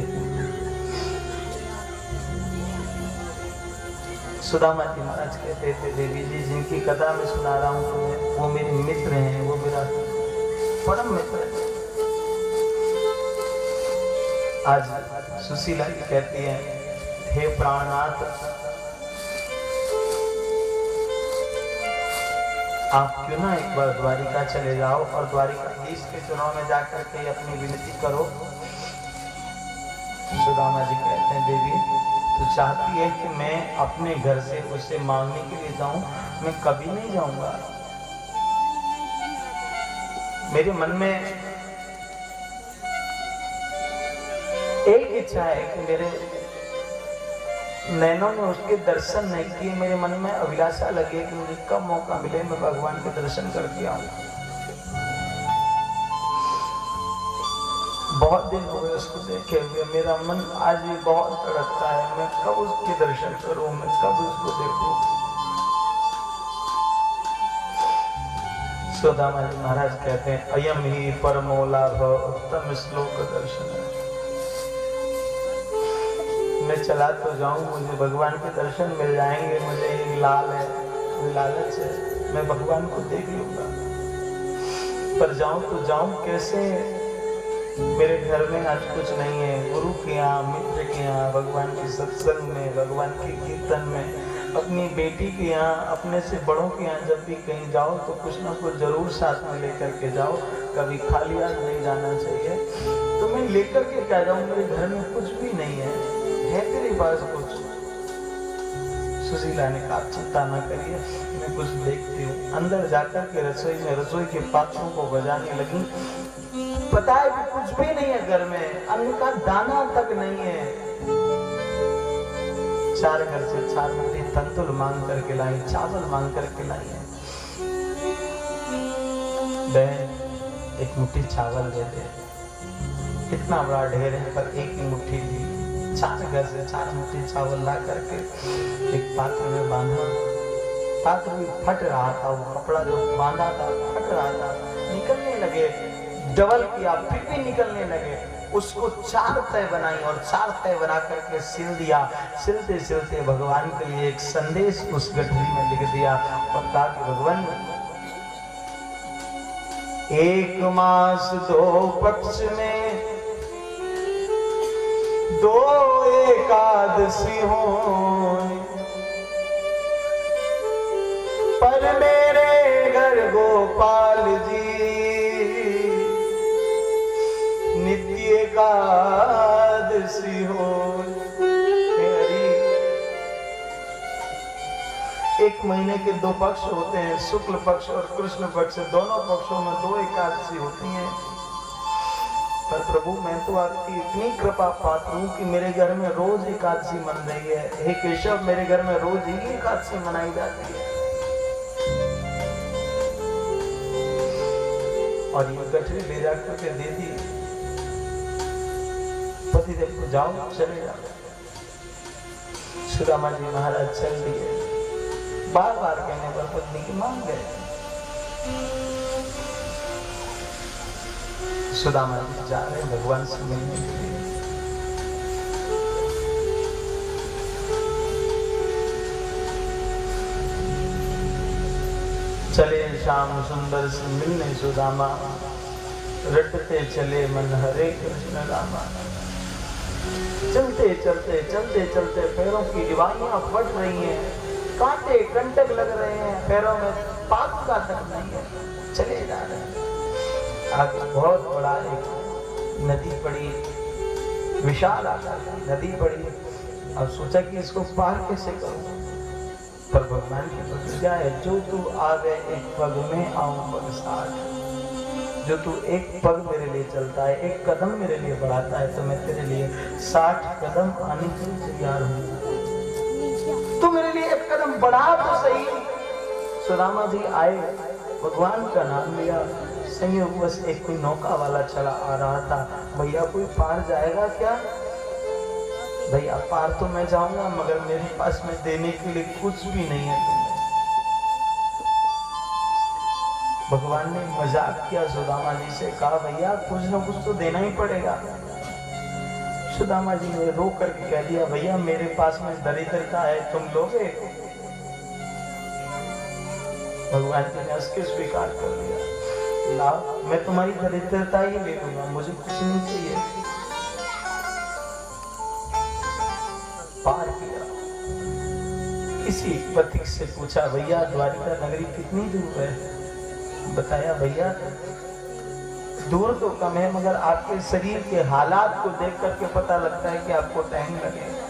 सुदामा जी महाराज कहते थे देवी जी जिनकी कथा मैं सुना रहा हूँ तुम्हें, वो मेरे मित्र हैं, वो मेरा परम मित्र है। आज सुशीला जी कहती है, हे प्राणनाथ, आप क्यों ना एक बार द्वारिका चले जाओ और द्वारिकाधीश के चुनाव में जाकर के अपनी विनती करो। सुदामा जी कहते हैं, देवी तू चाहती है कि मैं अपने घर से उससे मांगने के लिए जाऊं? मैं कभी नहीं जाऊंगा। मेरे मन में एक इच्छा है कि मेरे नैनों में उसके दर्शन नहीं किए। मेरे मन में अभिलाषा लगी कि मुझे कब मौका मिले मैं भगवान के दर्शन करके आऊं। बहुत दिन हो गए उसको देखे हुए, मेरा मन आज भी बहुत तड़पता है, मैं कब उसके दर्शन करूं, मैं कब उसको देखूं। सुदामा जी महाराज कहते हैं, अयम ही परमो लाभ उत्तम श्लोक दर्शन। मैं चला तो जाऊं, मुझे भगवान के दर्शन मिल जाएंगे, मुझे एक लाल है, मुझे लालच है, मैं भगवान को देख लूंगा। पर जाऊं तो जाऊं कैसे? मेरे घर में आज कुछ नहीं है। गुरु के यहाँ, मित्र के यहाँ, भगवान के सत्संग में, भगवान के कीर्तन में, अपनी बेटी के यहाँ, अपने से बड़ों के यहाँ जब भी कहीं जाओ तो कुछ ना कुछ जरूर साथ में लेकर के जाओ। कभी खाली हाथ नहीं जाना चाहिए। तो मैं लेकर के क्या जाऊं? मेरे घर में कुछ भी नहीं है तेरे पास कुछ? सुशीला ने कहा, चिंता न करिए, मैं कुछ देखती हूँ। अंदर जाकर के रसोई में रसोई के पात्रों को बजाने लगी। पता है कि कुछ भी नहीं है घर में, अन्न का दाना तक नहीं है। 4 घर से 4 मुट्ठी तंतुल मांग करके लाई, चावल मांग करके लाई है। बहन, एक मुट्ठी चावल दे दे। इतना बड़ा ढेर है पर एक ही मुट्ठी दी। 4 घर से 4 मुट्ठी चावल ला करके एक पात्र में बांधा। पात्र भी फट रहा था, वो कपड़ा जो बांधा था फट रहा था, निकलने लगे। डबल किया फिर भी निकलने लगे। उसको 4 तय बनाई और 4 तय बना करके सिल दिया। सिलते सिलते भगवान के लिए एक संदेश उस गठरी में लिख दिया और कहा कि भगवान, 1 मास 2 पक्ष में 2 एकादशी हो, पर मेरे घर गोपाल जी नित्य एकादशी हो। एक महीने के 2 पक्ष होते हैं, शुक्ल पक्ष और कृष्ण पक्ष। दोनों पक्षों में 2 एकादशी होती हैं। पर प्रभु, मैं तो आपकी इतनी कृपा पात्र हूँ कि मेरे घर में रोज एकादशी मन रही है। हे केशव, मेरे घर में रोज ही एकादशी मनाई जाती है। और ये गठरी ले जाकर के दे दी। पतिदेव को, जाओ चले जाओ। सुदामा जी महाराज चल दिए। बार बार कहने पर पत्नी की मान गए। सुदामा जी जा रहे भगवान से मिलने के लिए। चले श्याम सुंदर से मिलने सुदामा, रटते चले मन हरे कृष्ण रामा। चलते चलते चलते चलते पैरों की डिबाइयां फट रही हैं, कांटे कंटक लग रहे हैं, पैरों में पाप का तक नहीं है। चले जा रहे हैं। आगे बहुत बड़ा एक नदी पड़ी, विशाल आकार की नदी पड़ी। अब सोचा कि इसको पार कैसे करूं, पर भगवान की प्रतिज्ञा है, जो तू आवे एक पग में आऊं पग 60। जो तू एक पग मेरे लिए चलता है, एक कदम मेरे लिए बढ़ाता है, तो मैं तेरे लिए 60 कदम आने के लिए तैयार हूं। तू मेरे लिए एक कदम बढ़ा तो सही। सुदामा जी आए, भगवान का नाम लिया। संयोग बस एक कोई नौका वाला चला आ रहा था। भैया, कोई पार जाएगा क्या? भैया, पार तो मैं जाऊंगा, मगर मेरे पास में देने के लिए कुछ भी नहीं है तुम्हें। भगवान ने मजाक किया सुदामा जी से, कहा भैया कुछ ना कुछ तो देना ही पड़ेगा। सुदामा जी ने रो करके कह दिया, भैया मेरे पास में दरिद्रता है, तुम लोगे? भगवान जी ने उसके स्वीकार कर लिया, लाओ मैं तुम्हारी दरिद्रता ही ले लूंगा, मुझे कुछ नहीं चाहिए। पार किया। किसी पथिक से पूछा, भैया द्वारिका नगरी कितनी दूर है? बताया, भैया दूर तो कम है, मगर आपके शरीर के हालात को देख करके पता लगता है कि आपको टाइम लगेगा।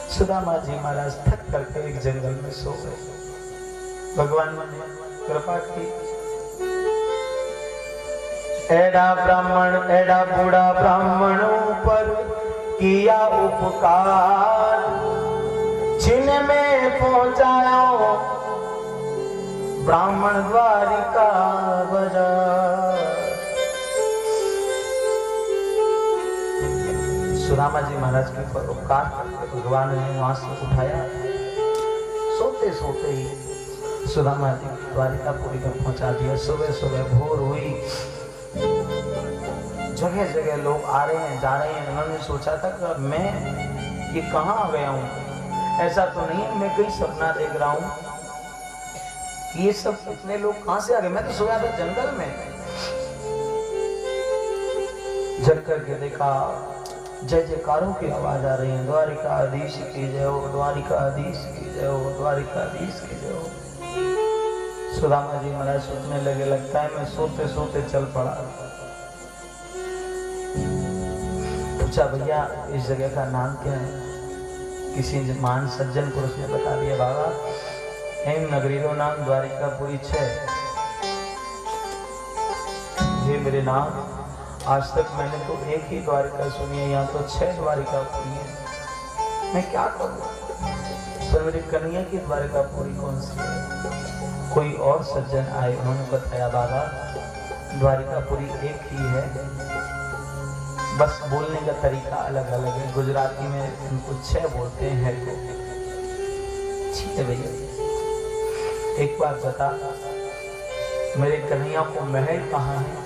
सुदामा जी महाराज थक करके एक जंगल में सो गए। भगवान ने कृपा की। एड़ा बूढ़ा ब्राह्मणों पर किया उपकार, जिनमें पहुंचायो ब्राह्मण द्वारिका बाजार। सुदामा जी महाराज के ऊपर उपकार करके भगवान ने वहां से उठाया। सोते सोते ही सुदामा जी द्वारिकापुरी में पहुंचा दिया। सुबह सुबह भोर हुई, जगह जगह लोग आ रहे हैं, जा रहे हैं। उन्होंने सोचा था कि मैं ये कहाँ आ गया हूँ, ऐसा तो नहीं मैं कोई सपना देख रहा हूँ। ये सब इतने लोग कहाँ से आ गए? मैं तो सोया था जंगल में। जग करके देखा, जय जयकारों की आवाज आ रही है, द्वारिकाधीश की जय हो, द्वारिकाधीश की जय हो, द्वारिकाधीश की जय हो। सुदामा जी महाराज सोचने लगे, लगता है मैं सोते सोते चल पड़ा। पूछा, भैया इस जगह का नाम क्या है? किसी महान सज्जन पुरुष ने बता दिया, बाबा हेम नगरी रो नाम द्वारिकापुरी छे। ये मेरे नाम, आज तक मैंने तो एक ही द्वारिका सुनी है, यहाँ तो 6 द्वारिकापुरी है। मैं क्या करूँ? पर मेरी कन्हैया की द्वारिकापुरी कौन सी है? कोई और सज्जन आए, उन्होंने बताया, बाबा द्वारिकापुरी एक ही है, बस बोलने का तरीका अलग अलग है। गुजराती में उनको 6 बोलते हैं को। ठीक है भैया, एक बात बता, मेरे कन्हैया को महल कहाँ है?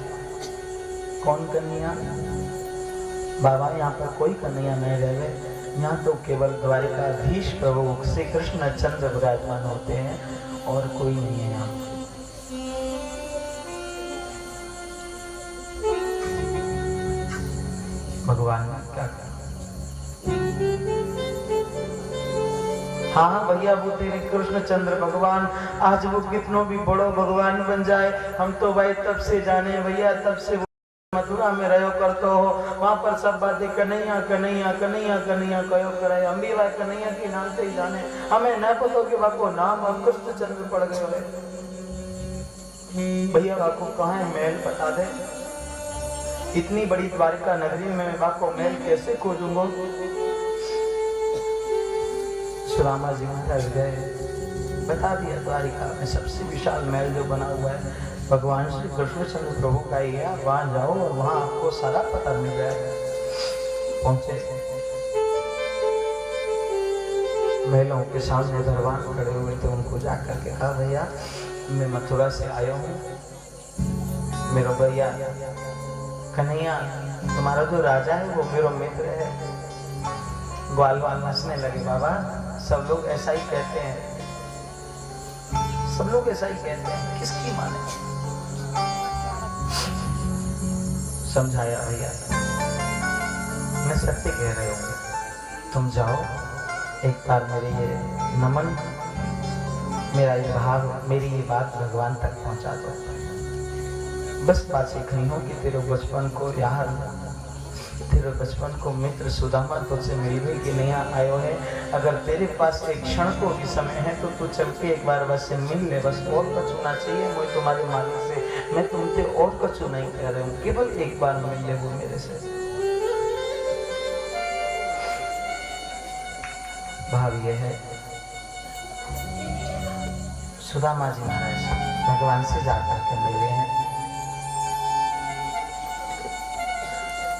कौन कन्हैया? बाबा यहाँ पर कोई कन्हैया नहीं रहे, यहाँ तो केवल द्वारिकाधीश प्रभु श्री कृष्ण चंद्र विराजमान होते हैं और कोई नहीं है यहाँ। भगवान ने क्या कहा? हाँ भैया, वो तेरे कृष्णचंद्र भगवान, आज वो कितनों भी बड़ो भगवान बन जाए, हम तो भाई तब से जाने भैया, तब से मथुरा में रहो करतो हो, वहां पर सब बातें कन्हैया कन्हैया कन्हैया कन्हैया कहो करे। हम भी भाई कन्हैया के नाम से ही जाने, हमें न पता कि बाको नाम हम कृष्णचंद्र पड़ गए। भैया बाको कहाँ है महल, बता दे। इतनी बड़ी द्वारिका नगरी में बाको महल कैसे खोजूंगा? सुदामा जी महाराज गए, बता दिया द्वारिका में सबसे विशाल महल जो बना हुआ है भगवान श्री कृष्णचंद्र प्रभु का ही है। वहां जाओ और वहां आपको सारा पता मिल जाएगा। पहुंचे, महलों के सामने दरबार खड़े हुए थे, उनको जाकर के कहा, भैया मैं मथुरा से आया हूँ, मेरा भैया कन्हैया, तुम्हारा जो राजा है वो मेरा मित्र है। ग्वाल वाल हंसने लगे, बाबा सब लोग ऐसा ही कहते हैं, सब लोग ऐसा ही कहते हैं, किसकी माने? समझाया, भैया मैं सत्य कह रहे हूँ, तुम जाओ एक बार मेरे ये नमन, मेरा ये भाव, मेरी ये बात भगवान तक पहुंचा दो। बस बात सीखनी हो कि तेरे बचपन को यार, तेरे बचपन को मित्र सुदामा तुझसे मिलने के लिए आयो है। अगर तेरे पास एक क्षण को भी समय है तो तू चल के एक बार बस से मिल ले, बस और कछु ना चाहिए मुझे तुम्हारे मालिक से, मैं तुमसे और कछु नहीं कह रहा हूँ, केवल एक बार मिल ले वो मेरे से। भाव ये है, सुदामा जी महाराज भगवान से जाकर के मिले हैं।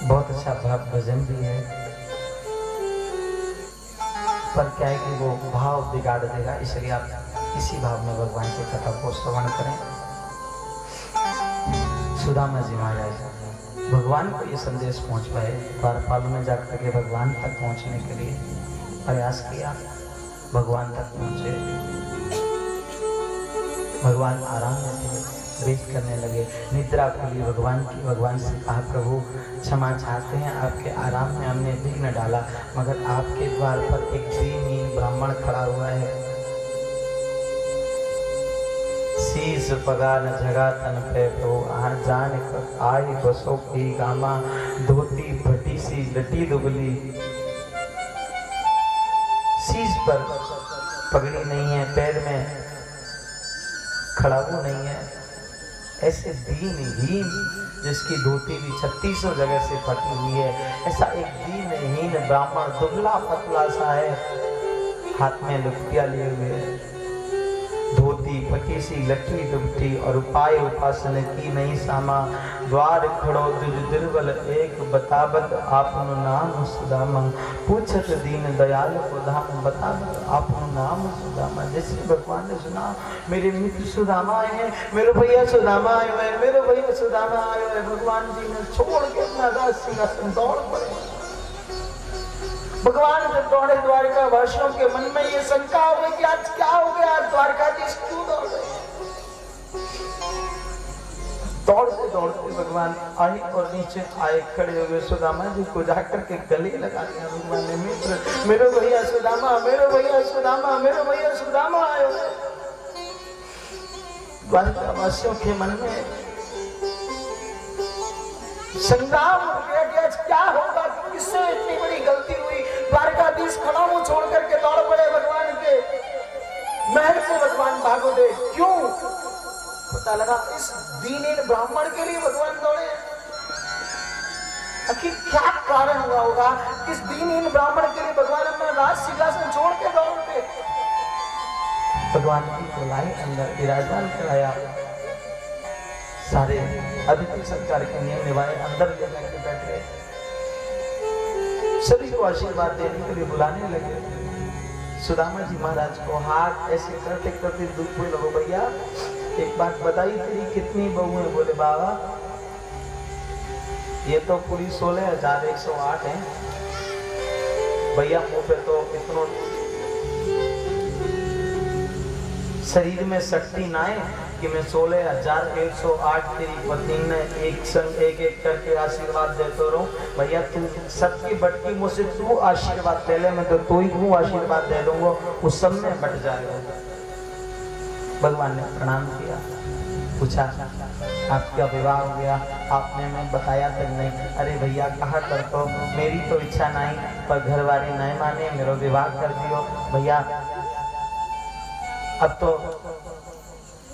बहुत अच्छा भाव भजन भी है, पर क्या है कि वो भाव बिगाड़ देगा, इसलिए आप इसी भाव में भगवान की कथा को श्रवण करें। सुदामा जी महाराज भगवान को ये संदेश पहुंच पाए, द्वारपाल में जाकर के भगवान तक पहुंचने के लिए प्रयास किया, भगवान तक पहुंचे। भगवान आराम में थे, वेट करने लगे। निद्रा खुली भगवान की। भगवान से कहा, प्रभु क्षमा चाहते हैं, आपके आराम में हमने विघ्न डाला, मगर आपके द्वार पर एक दीनहीन ब्राह्मण खड़ा हुआ है। शीस पगा न जगा तन पे तो जान आए बसो की गामा, धोती भटी सी लटी दुबली। शीस पर पगड़ी नहीं है, पैर में खड़ाऊ नहीं है, ऐसे दीनहीन जिसकी धोती भी 3600 जगह से फटी हुई है, ऐसा एक दीनहीन ब्राह्मण दुबला पतला सा है, हाथ में लुटिया लिए हुए, धोती फटी सी लठी दुबटी, और उपाय उपासन की नहीं सामा। द्वार खड़ो दुज दुर्बल एक, बतावत आपनो नाम सुदामा। पूछत दीन दयाल को धाम, बतावत आपनो नाम सुदामा। जैसे भगवान ने सुना, मेरे मित्र सुदामा आए हैं, मेरे भैया सुदामा आए हैं, मेरे भैया सुदामा आए हैं, भगवान जी ने छोड़ के अपना राज सिंहासन दौड़ पड़े। भगवान जब दौड़े द्वारका वासियों के मन में ये शंका हो गई कि आज क्या हो गया, आज द्वारकाधीश क्यों दौड़ रहे। दौड़ते दौड़ते भगवान आए और नीचे आए, खड़े हुए सुदामा जी को जाकर के गले लगा दिया। भगवान ने, मित्र मेरे भैया सुदामा, मेरे भैया सुदामा, मेरे भैया सुदामा आए। द्वारका वासियों के मन में संग्राम हो गया कि आज क्या होगा, किससे इतनी बड़ी गलती हुई। द्वारकाधीश खड़ा मुंह छोड़ करके दौड़ पड़े भगवान के महल से। भगवान भागो दे, क्यों? पता लगा इस दीनहीन ब्राह्मण के लिए भगवान दौड़े। आखिर क्या कारण हुआ होगा कि इस दीनहीन ब्राह्मण के लिए भगवान अपना राज सिंहासन छोड़ के दौड़ते। भगवान की बुलाए, अंदर विराजमान कराया, सारे अतिथि सत्कार के नियम निभाए, अंदर ले जाके बैठे, सभी को आशीर्वाद देने के लिए बुलाने लगे। सुदामा जी महाराज को हाथ ऐसे करते करते दुख बोले, लगो भैया एक बात बताई, तेरी कितनी बहू है? बोले बाबा ये तो पूरी 16,108 है। भैया मुंह पे तो इतना शरीर में शक्ति ना है कि मैं 16,108 तेरी पत्नी ने एक संग एक एक करके आशीर्वाद देते रहूं। भैया तू सबकी बटकी मुझसे तू आशीर्वाद ले ले, मैं तो तू ही आशीर्वाद दे दूंगा, उस सब में बट जाएगा। भगवान ने प्रणाम किया, पूछा आपका विवाह हो गया? आपने मैं बताया तक नहीं। अरे भैया कहा कर, तो मेरी तो इच्छा नहीं, पर घर वाले नहीं माने, मेरा विवाह कर दियो। भैया अब तो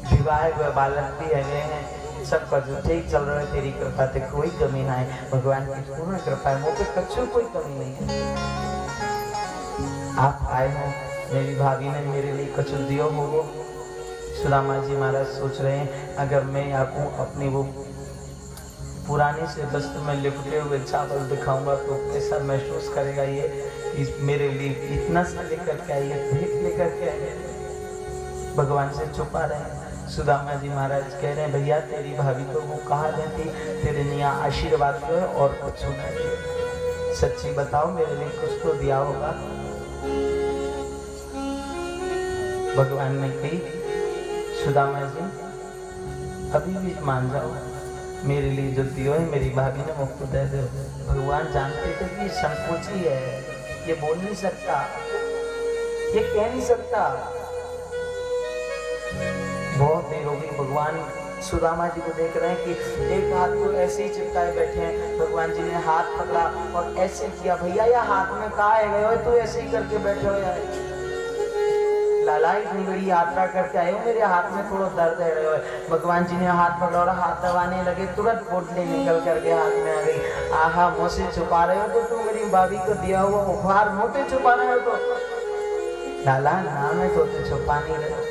विवाह हुए बालक भी है, सब कुछ ठीक चल रहा है, तेरी कृपा से कोई कमी ना है। भगवान की पूर्ण कृपा है, मुझे कछु कोई कमी नहीं है। आप आए हो, मेरी भाभी ने मेरे लिए कछु दियो हो। सुदामा जी महाराज सोच रहे हैं, अगर मैं आपको अपनी वो पुरानी से वस्त्र में लिपटे हुए चावल दिखाऊंगा तो कैसा महसूस करेगा ये कि मेरे लिए इतना सा लेकर के आइए, भेंट लेकर के आइए। भगवान से छुपा रहे हैं। सुदामा जी महाराज कह रहे हैं, भैया तेरी भाभी तो वो कहा देती, तेरे लिए आशीर्वाद दो और कुछ नहीं, सच्ची बताओ मेरे लिए कुछ तो दिया होगा। भगवान ने कही, सुदामा जी अभी भी मान जाओ, मेरे लिए जो दियो है मेरी भाभी ने मुफ्त दे दो। भगवान जानते थे कि संकोची है, ये बोल नहीं सकता, ये कह नहीं सकता। बहुत देर हो गई, भगवान सुदामा जी को देख रहे हैं कि एक हाथ को ऐसे ही चिपकाए बैठे हैं। भगवान जी ने हाथ पकड़ा और ऐसे किया, भैया या हाथ में कहा है गए हो, तो ऐसे ही करके बैठे हो यार। लाला इतनी बड़ी यात्रा करके आए हो, मेरे हाथ में थोड़ा दर्द है रहे हो। भगवान जी ने हाथ पकड़ा और हाथ दबाने लगे, तुरंत पोटली निकल करके हाथ में आ गई। आहा, मुँह से छुपा रहे हो तो तुम मेरी भाभी को दिया हुआ उपहार मुँह पे छुपा रहे हो। तो लाला नाम है तो छुपा नहीं रहे।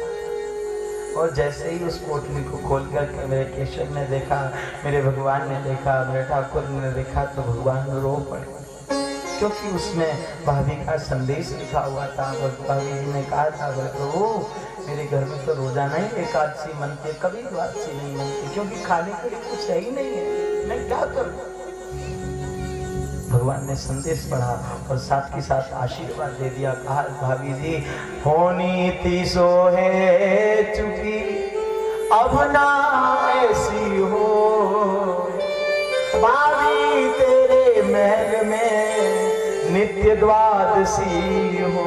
और जैसे ही उस पोटली को खोल करके मेरे केशव ने देखा, मेरे भगवान ने देखा, मेरे ठाकुर ने देखा, तो भगवान रो पड़े, क्योंकि उसमें भाभी का संदेश लिखा हुआ था। और भाभी जी ने कहा था, प्रभु मेरे घर में तो रोजाना ही एकादशी मनती है, कभी द्वादशी नहीं मनती, क्योंकि खाने के लिए कुछ है ही नहीं है, मैं क्या करूँ। भगवान ने संदेश पढ़ा और साथ ही साथ आशीर्वाद दे दिया। कहा, भाभी जी होनी थी सो है चुकी, अब ना ऐसी हो भाभी तेरे महल में नित्य द्वादशी हो।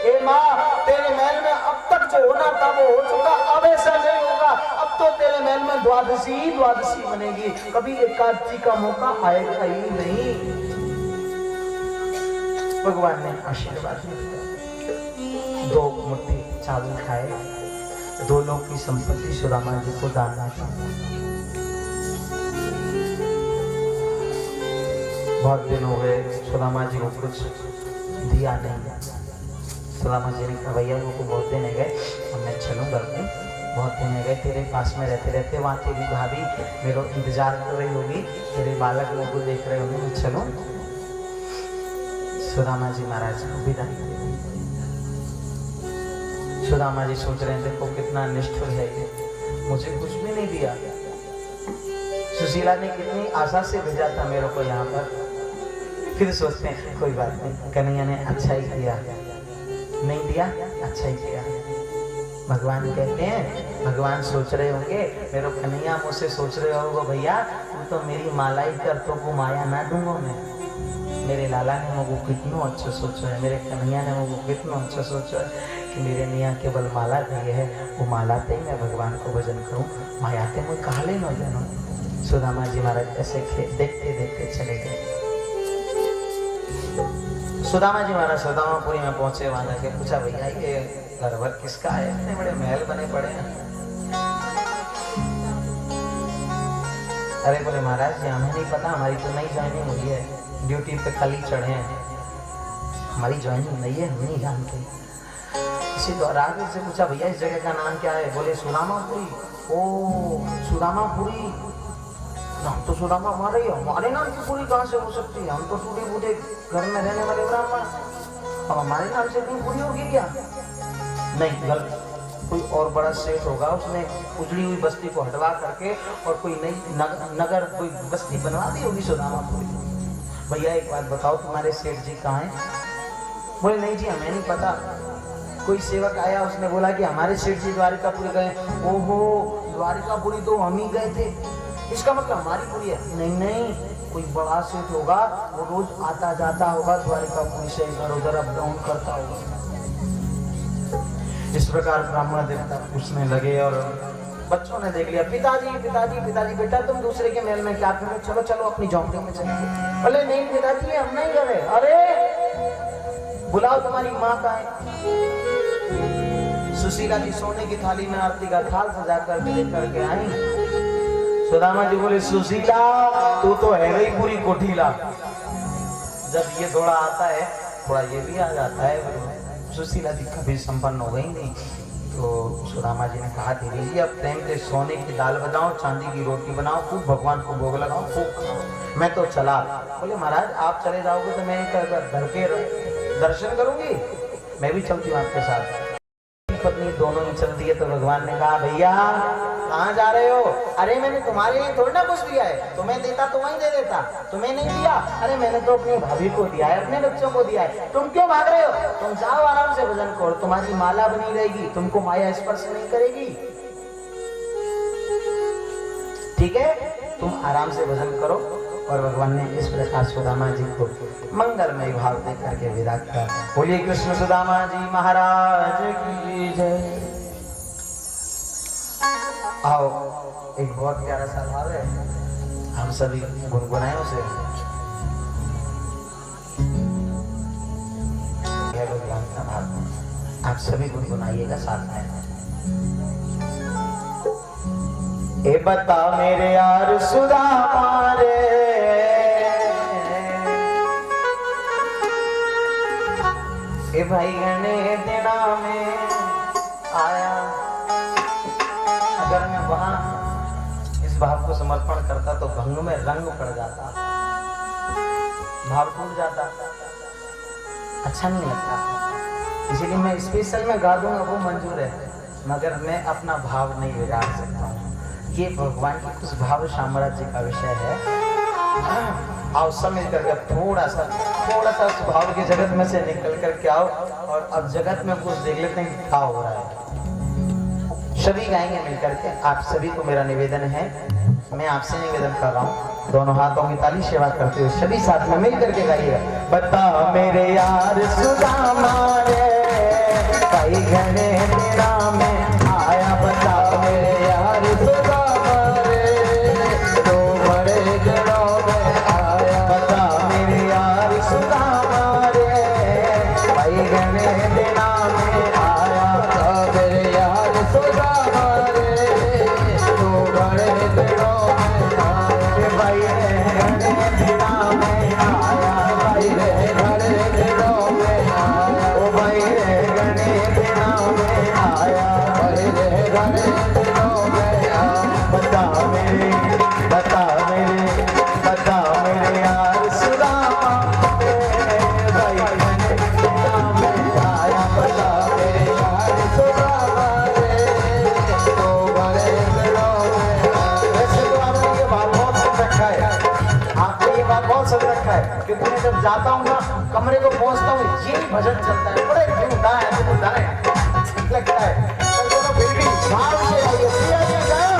हे माँ, तेरे महल में अब तक जो होना था वो हो चुका, अब ऐसा नहीं होगा। अब तो तेरे महल में द्वादशी द्वादशी बनेगी, कभी एकादशी का मौका आएगा ही नहीं। भगवान ने आशीर्वाद दिया। 2 मुट्ठी चावल खाए, 2 लोग की संपत्ति सुदामा जी को दान की। बहुत दिन हो गए सुदामा जी को कुछ दिया नहीं। सुदामा जी ने कहा भैया को बहुत दिन हो गए, अब मैं चलूँ घर में, बहुत दिन हो गए तेरे पास में रहते रहते, वहाँ तेरी भाभी मेरा इंतजार कर रही होगी, तेरे बालक लोग को देख रहे होंगे, मैं चलूँ। सुदामा जी महाराज को विदाई दी। सुदामा जी सोच रहे हैं देखो कितना निष्ठुर है ये, मुझे कुछ भी नहीं दिया। सुशीला ने कितनी आशा से भेजा था मेरे को यहाँ पर, फिर सोचते हैं कोई बात नहीं, कन्हैया ने अच्छा ही किया, नहीं दिया अच्छा ही किया। भगवान कहते हैं, भगवान सोच रहे होंगे मेरे कन्हैया मुझसे सोच रहे होगा भैया तू तो मेरी माला ही कर, तो को माया ना दूंगा मैं। मेरे लाला ने मुझको कितना अच्छा सोचा है, मेरे कन्हैया ने मुझको कितना अच्छा सोचा है कि मेरे नैया केवल माला दी है, वो माला से ही मैं भगवान को भजन करूँ, मायाते मुझे कहा ले न जानो। सुदामा जी महाराज ऐसे देखते देखते चले गए। सुदामा जी महाराज सुदामापुरी में पहुंचे, वहां जाके पूछा भैया ये घर भर किसका है, इतने बड़े महल बने पड़े हैं। अरे बोले महाराज जी हमें नहीं पता, हमारी तो नई ज्वाइनिंग हुई है, ड्यूटी पे कल ही चढ़े हैं, हमारी ज्वाइनिंग नहीं है, हम नहीं जानते। इसी तो राघव से पूछा भैया इस जगह का नाम क्या है, बोले सुदामापुरी। ओ सुदामापुरी, नाम तो सुदामा हमारे ही, हमारे नाम की पूरी कहाँ से हो सकती है, हम तो टूटे बूढ़े घर में रहने वाले ब्राह्मण, अब हमारे नाम से कोई पूरी होगी क्या? नहीं गलत, कोई और बड़ा सेठ होगा, उसने उजड़ी हुई बस्ती को हटवा करके और कोई नई नगर कोई बस्ती बनवा दी होगी सुदामापुरी। भैया एक बात बताओ तुम्हारे सेठ जी कहाँ हैं? बोले नहीं जी हमें नहीं पता, कोई सेवक आया उसने बोला कि हमारे सेठ जी द्वारिकापुरी गए। ओहो द्वारिकापुरी तो हम ही गए थे, इसका मतलब हमारी पूरी है? नहीं नहीं, कोई बड़ा सेठ होगा, वो रोज आता जाता होगा द्वारिकापुरी से, इधर उधर अप डाउन करता होगा। इस प्रकार ब्राह्मण देवता पूछने लगे और बच्चों ने देख लिया, पिताजी पिताजी पिताजी, बेटा तुम दूसरे के महल में क्या कर रहे हो, चलो चलो अपनी झोंपड़ी में चलेंगे। बोले नहीं पिताजी हम नहीं गए। अरे बुलाओ तुम्हारी माँ कहाँ है? सुशीला जी सोने की थाली में आरती का थाल सजा कर लेकर के आई। सुदामा जी बोले सुशीला तू तो है गई पूरी कोठीला, जब ये थोड़ा आता है थोड़ा ये भी आ जाता है। सुशीला जी कभी संपन्न हो गई नहीं, तो सुदामा जी ने कहा देवी जी अब प्रेम से सोने की दाल बनाओ, चांदी की रोटी बनाओ, खूब भगवान को भोग लगाओ, खूब खाओ, मैं तो चला। बोले महाराज आप चले जाओगे तो मैं घर के दर्शन करूंगी, मैं भी चलती हूँ आपके साथ। पत्नी दोनों ही चल दिए। तो भगवान ने कहा भैया कहाँ जा रहे हो? अरे मैंने तुम्हारे लिए थोड़ी ना कुछ दिया है, तुम्हें देता तो वहीं दे देता, तुम्हें नहीं दिया। अरे मैंने तो अपनी भाभी को दिया है, अपने बच्चों को दिया है, तुम क्यों भाग रहे हो? तुम जाओ आराम से भजन करो, तुम्हारी माला बनी रहेगी, तुमको माया स्पर्श नहीं करेगी, ठीक है? तुम आराम से भजन करो। और भगवान ने इस प्रकार सुदामा जी को मंगलमय भाव दे करके विदा किया। बोलिए कृष्ण सुदामा जी महाराज की जय। आओ एक बहुत प्यारा सा भाव है, हम सभी गुनगुनाए उसे। भगवान का भाव आप सभी गुनगुनाइएगा साथ में। ए बता मेरे यार सुदामा रे, ए भाई गणे दिना में आया, अगर मैं वहां इस भाव को समर्पण करता तो भंग में रंग पड़ जाता, भाव टूट जाता, अच्छा नहीं लगता। इसीलिए मैं स्पेशल में गा दूंगा वो मंजूर है, मगर मैं अपना भाव नहीं बिगाड़ सकता हूँ। ये भगवान की कुछ भाव साम्राज्य का विषय है। आओ सब मिल करके थोड़ा सा भाव की जगत में से निकल कर के आओ और अब जगत में कुछ देख लेते हैं क्या हो रहा है। सभी गाएंगे मिलकर के। आप सभी को मेरा निवेदन है, मैं आपसे निवेदन कर रहा हूँ, दोनों हाथों की ताली सेवा करते हुए सभी साथ में मिल करके गाइएगा। बता मेरे यार सुदामा रे, भाई घने तेरा में आया। बता मेरे यार सुदामा रे, तो बड़े दिनों में आया। बता मेरे यार सुदामा रे, भाई घने तेरा में आया। मेरे यार सुदामा रे, तो बड़े दिनों में आया। भाई घने तेरा में आया, भाई घने दिनों में आया। ओ भाई घने तेरा में आया, भाई घने दिनों में आया। बता मेरे यार सुदामा रे, भाई घने तेरा में आया। बता मेरे यार सुदामा रे, तो बड़े दिनों में आया। वैसे तो आपने ये बात बहुत सुन रखा है, आपने ये बात बहुत सुन रखा है, क्योंकि मैं जब जाता हूँ ना कमरे को पहुँचता हूँ, ये भजन चलता है, बड़े क्यों दाएं लगता है। पर दोनों फिर भी भाव से आइए, प्रिया जी गाओ।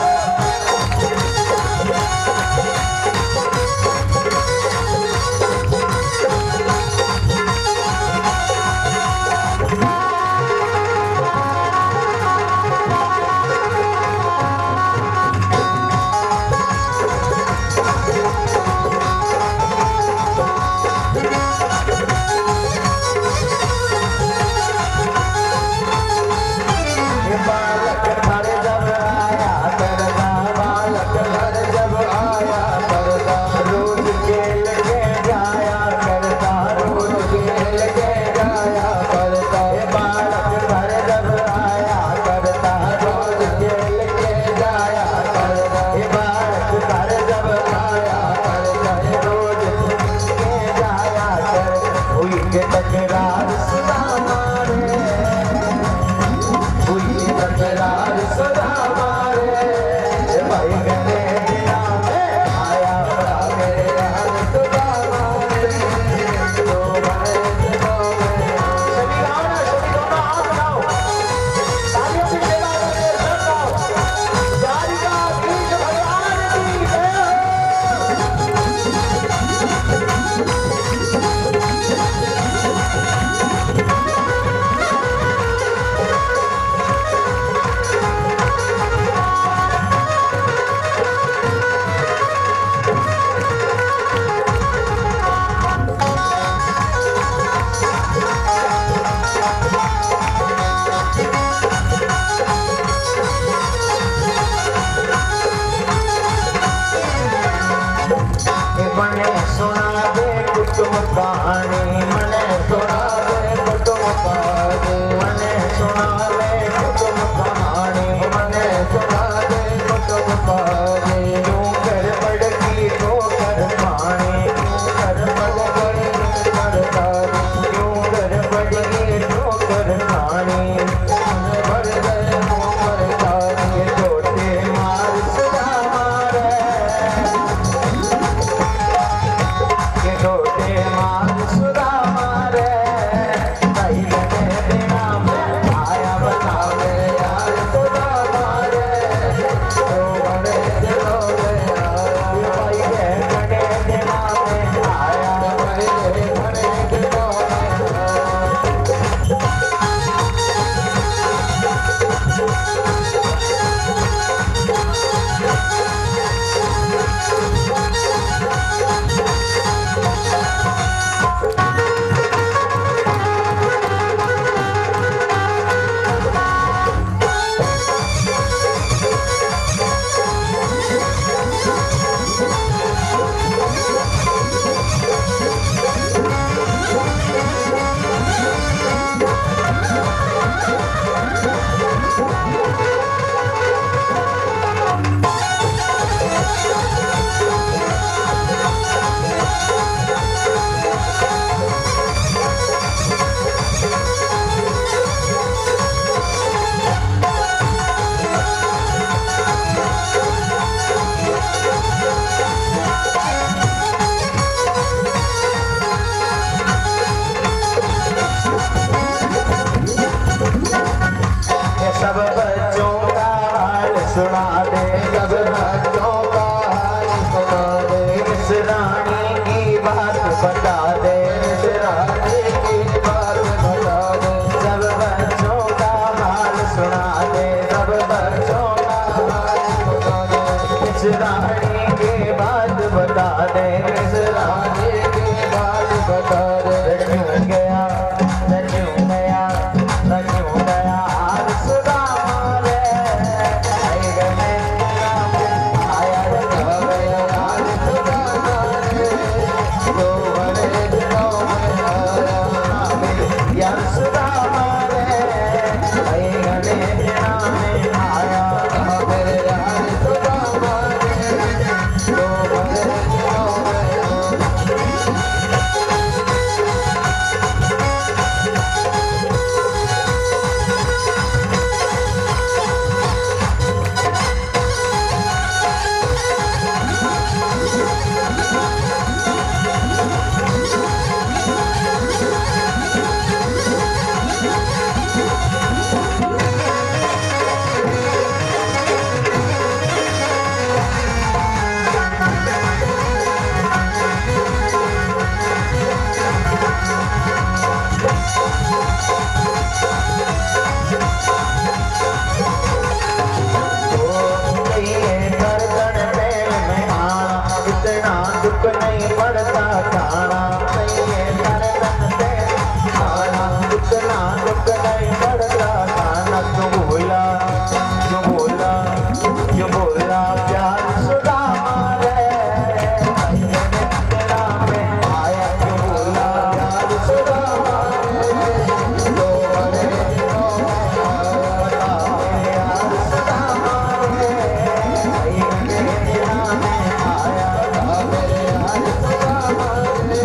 ये बालक घर जब आया करता, बालक घर जब आया करता, रोज खेल के जाया करता, रोज खेल के जाया करता। ये बालक घर जब आया करता, रोज खेल के जाया करता। ये बालक घर जब आया करता, रोज खेल के जाया करता। हुई के तकरार सुदामा रे, हुई तकरार सुदामा रे, भाई घने तेरा में आया। बता मेरे यार सुदामा रे, तो बड़े दिनों में आया। सभी गाओ ना, सभी दोनों हाथ बनाओ, तालियों की सेवा करके सब गाओ। प्यारी का गीत भगवान की जय। मने सुना दे कुटुम कहानी, मने सुना दे कुटुम कहानी, मने सुना दे कुटुम कहानी, मने सुना दे कुटुम कहानी। यूं कर बड़की ठोकर खानी, यूं कर बड़की ठोकर खानी, यूं कर बड़की ठोकर खानी। भर गए ठोकर खानी, छोटे मार सुदामा रे, ये छोटे मार सुदामा रे, भाई घने तेरा में आया। सुना दे, सब बच्चों का हाल सुना दे, इस रानी की बात बता दे, इस रानी की बात बता दे, सब बच्चों का हाल सुना दे, सब बच्चों का हाल सुना दे, इस रानी की बात बता दे, इस रानी की बात बता दे। क्यों गया क्यों गया क्यों गया हाल सुदामा रे, आई गए आया रे गया हाल सुदामा रे, तो बड़े दिनों में आया यार सुदामा रे, आई गए दिनों में आया मेरे यार सुदामा रे, तो बड़े दिनों में दुख नहीं पड़ता खाना, इतना दुख नहीं पड़ता खाना, क्यों बोला प्यार सुदामा रे, तेरा में आया क्यों बोला प्यार सुदामा रे, तो बड़े दिनों में आया प्यार सुदामा रे, तेरा में आया मेरे यार सुदामा रे,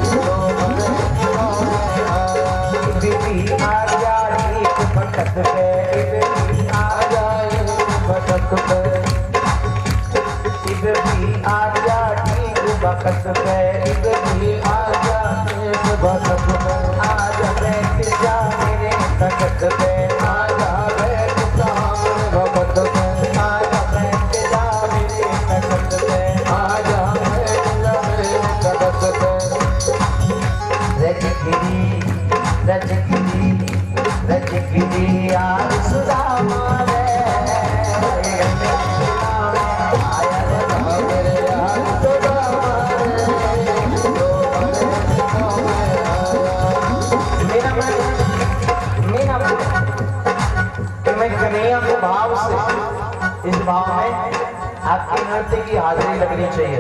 तो बड़े दिनों में आया। बीबी आ जाए भटक पे, बीबी आ जाए भटक पे, बीबी आ जाए भटक पे, बीबी आ जाए भटक पे, आज बैठ जा मेरे तखत पे, आज बैठ जा मेरे भगत पे, आज बैठ जा मेरे तखत पे, आज बैठ जा मेरे तखत पे। रजगिरी यार सुदामा रे, आया रे मेरे यार सुदामा रे, तो बड़े दिनों में आया। मैं कन्हैया को भाव से, इस भाव में आपकी नृत्य की हाजिरी लगनी चाहिए।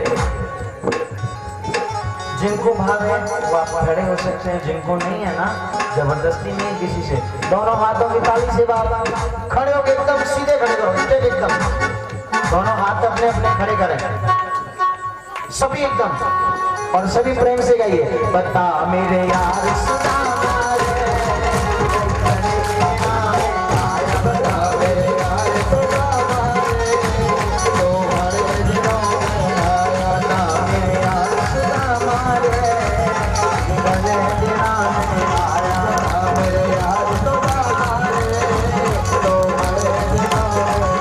जिनको भाव है वो आप खड़े हो सकते हैं, जिनको नहीं है ना, जबरदस्ती नहीं है किसी से। दोनों हाथों की ताली से बाबा खड़े हो, एकदम सीधे खड़े रहो, एकदम दोनों हाथ अपने अपने खड़े करें, सभी एकदम, और सभी प्रेम से गाइए, बता मेरे यार सुदामा रे, बता मेरे यार सुदामा रे, तो बड़े दिनों में आया, बता मेरे यार सुदामा रे, बड़े दिनों में आया मेरे यार सुदामा रे, तो बड़े दिनों में।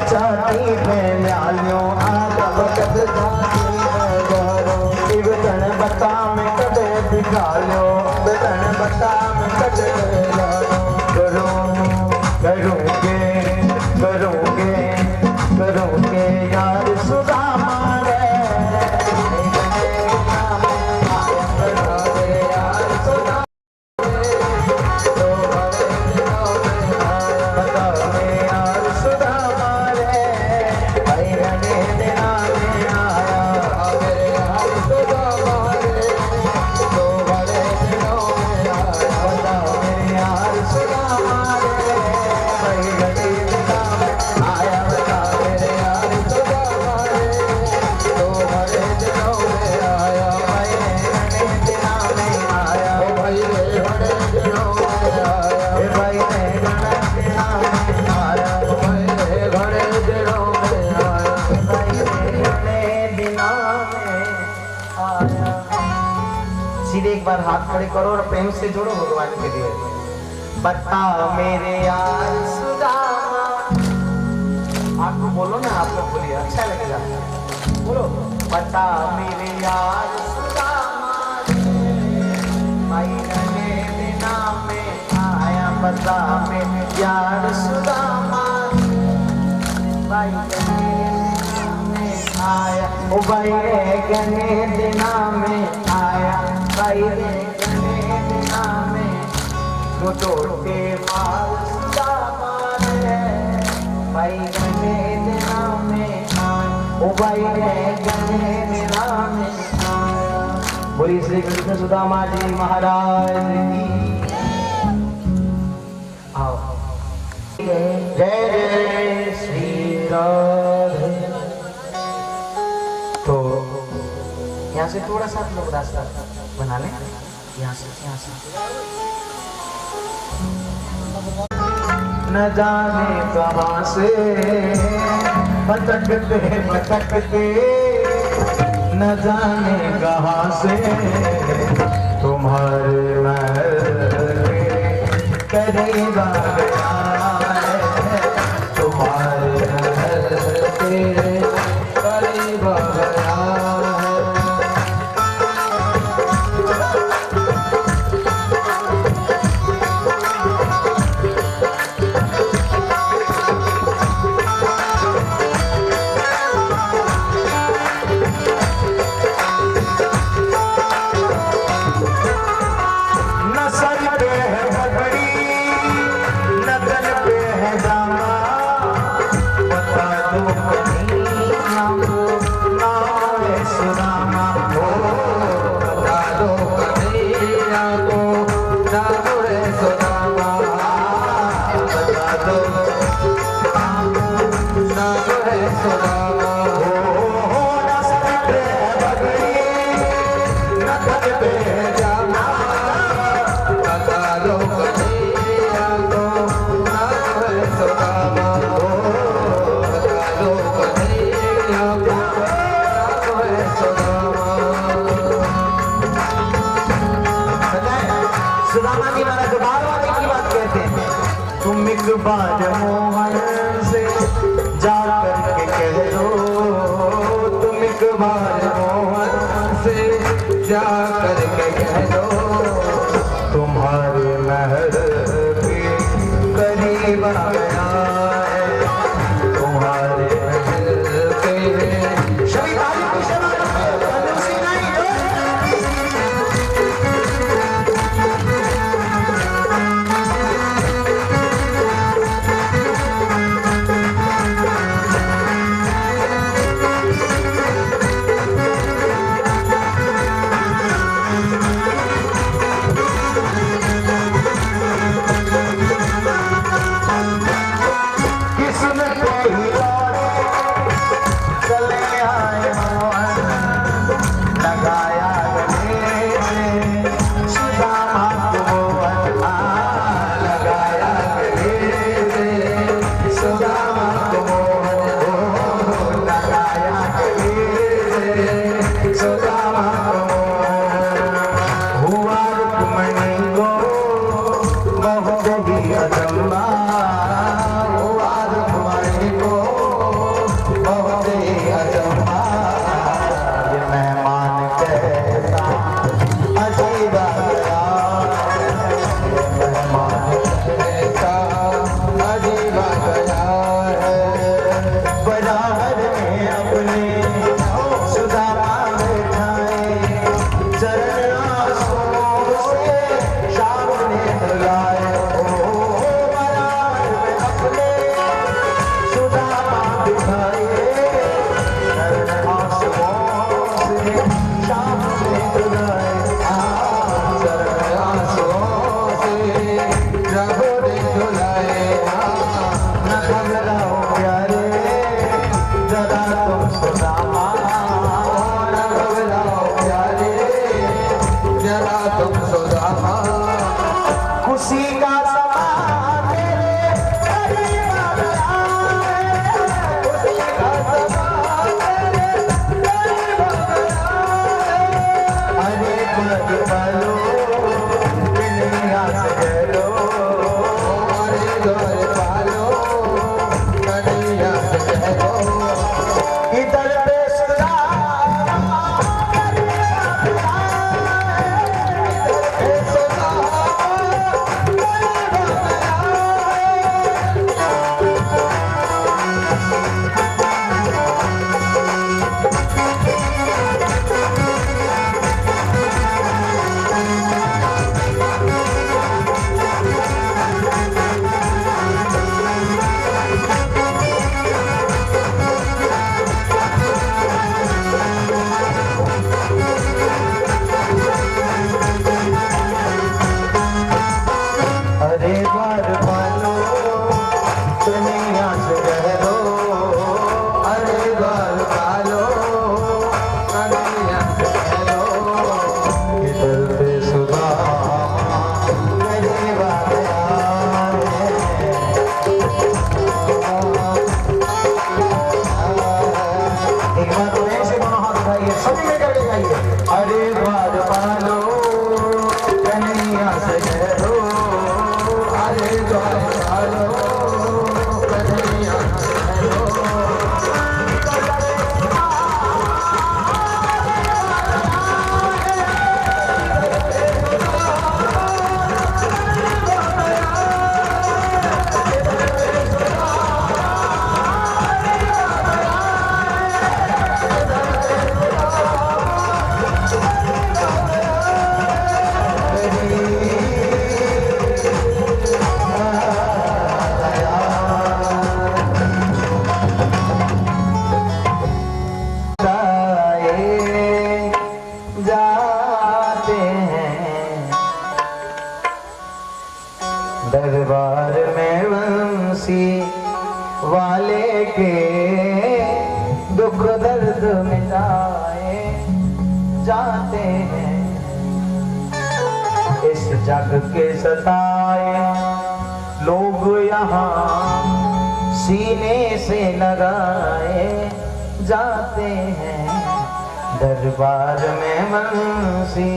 छाती में लालियो आगा भगत छाती में गहरो, इवतन बता में कदे दिखालियो, इवतन बता में कदे लालो, करोगे यार सुदामा रे, यार सुदामा रे, आया। सीधे एक बार हाथ खड़े करो और प्रेम से जोड़ो भगवान के लिए। बता मेरे यार सुदामा, आपको बोलो ना, आप लोग बोलिए, अच्छा लगेगा। बोलो, बता मेरे यार सुदामा, भाई नने दिना में आया। बता मेरे यार सुदामा, भाई नने दिना में आया। ओ भाई रे गने दिना में आया, भाई रे गने दिना में गोटोटे माल सुदामा रे, भाई गने दिना में आया। ओ भाई रे गने दिना में आया। बोली श्री कृष्ण सुदामा जी महाराज की। आओ, जय जय श्री राधे। तो यहाँ से थोड़ा सा आप लोग रास्ता बना लें, यहाँ से न जाने कहाँ से भटकते भटकते, न जाने कहाँ से तुम्हारे महल करीब आ गया है। तुम्हारे महल के करीब आ गया है। सुदामा जी महाराज बार बार एक ही बात कहते हैं, तुम एक बार मोहन से जा करके कह दो, तुम एक बार मोहन से जा करके कह दो, तुम्हारे महल के करीब आ गया है। तुम्हारे महल के सभी भाई दरबार में बंसी वाले के दुख दर्द मिटाए जाते हैं। इस जग के सताए लोग यहाँ सीने से लगाए जाते हैं दरबार में बंसी।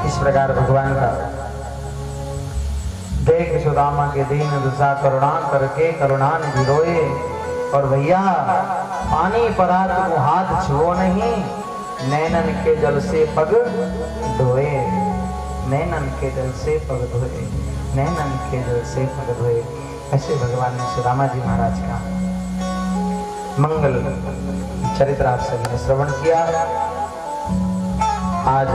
इस प्रकार भगवान का देख सुदामा के दीन दशा करुणा करके करुणानिधि रोए और भैया पानी परात को हाथ छुओ नहीं, नैनन के जल से पग धोए, नैनन के जल से पग धोए, नैनन के जल से पग धोए। ऐसे भगवान ने सुदामा जी महाराज का मंगल चरित्र आप सभी ने श्रवण किया। आज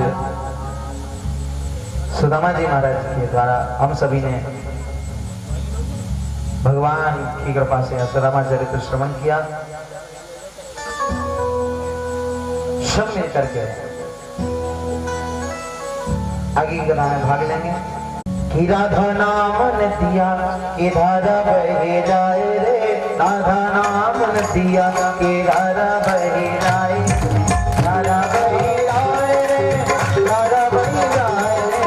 सुदामा जी महाराज के द्वारा हम सभी ने भगवान की कृपा से सुदामा चरित्र श्रवण किया। क्षम्य करके आगे की कथा में भाग लेंगे। कि राधा नाम न दिया कि धारा बहे जाए रे, राधा नाम न दिया कि धारा बहे जाए, धारा बहे जाए रे, धारा बहे जाए रे,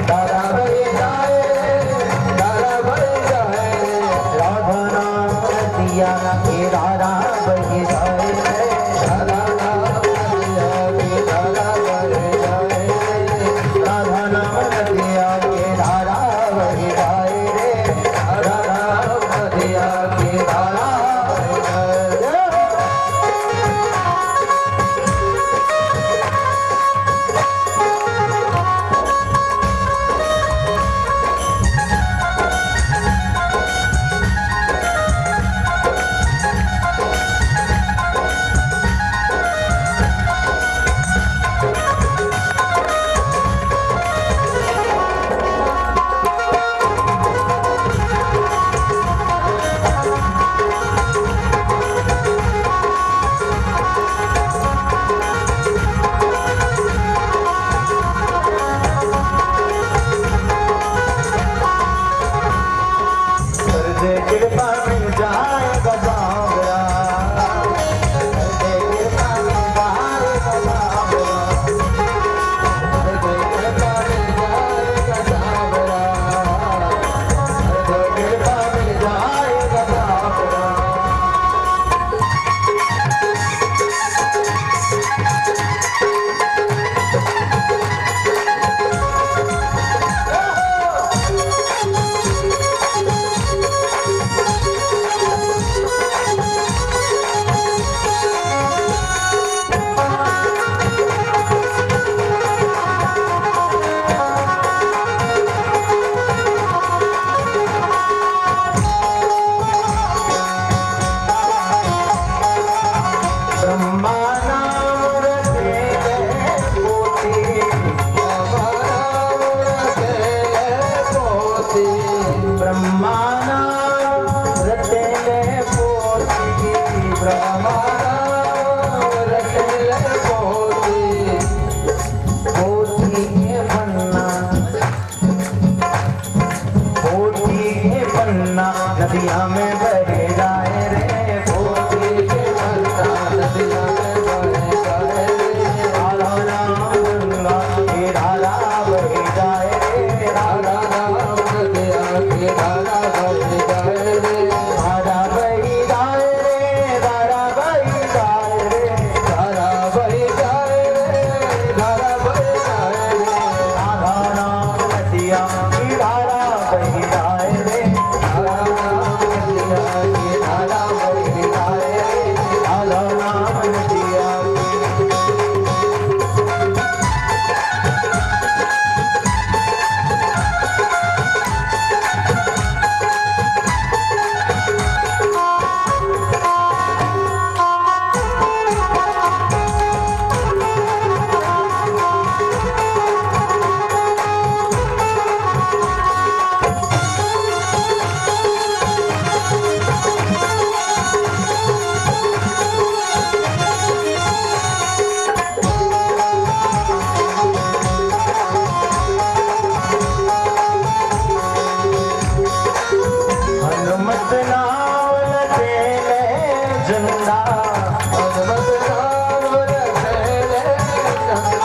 धारा बहे जाए रे, धारा बहे जाए रे। राधा नाम न दिया कि धारा बहे जाए रे, राधा नाम न दिया कि धारा बहे जाए रे, राधा नाम न दिया कि धारा बहे जाए रे, राधा नाम न दिया कि धारा बहे जाए रे।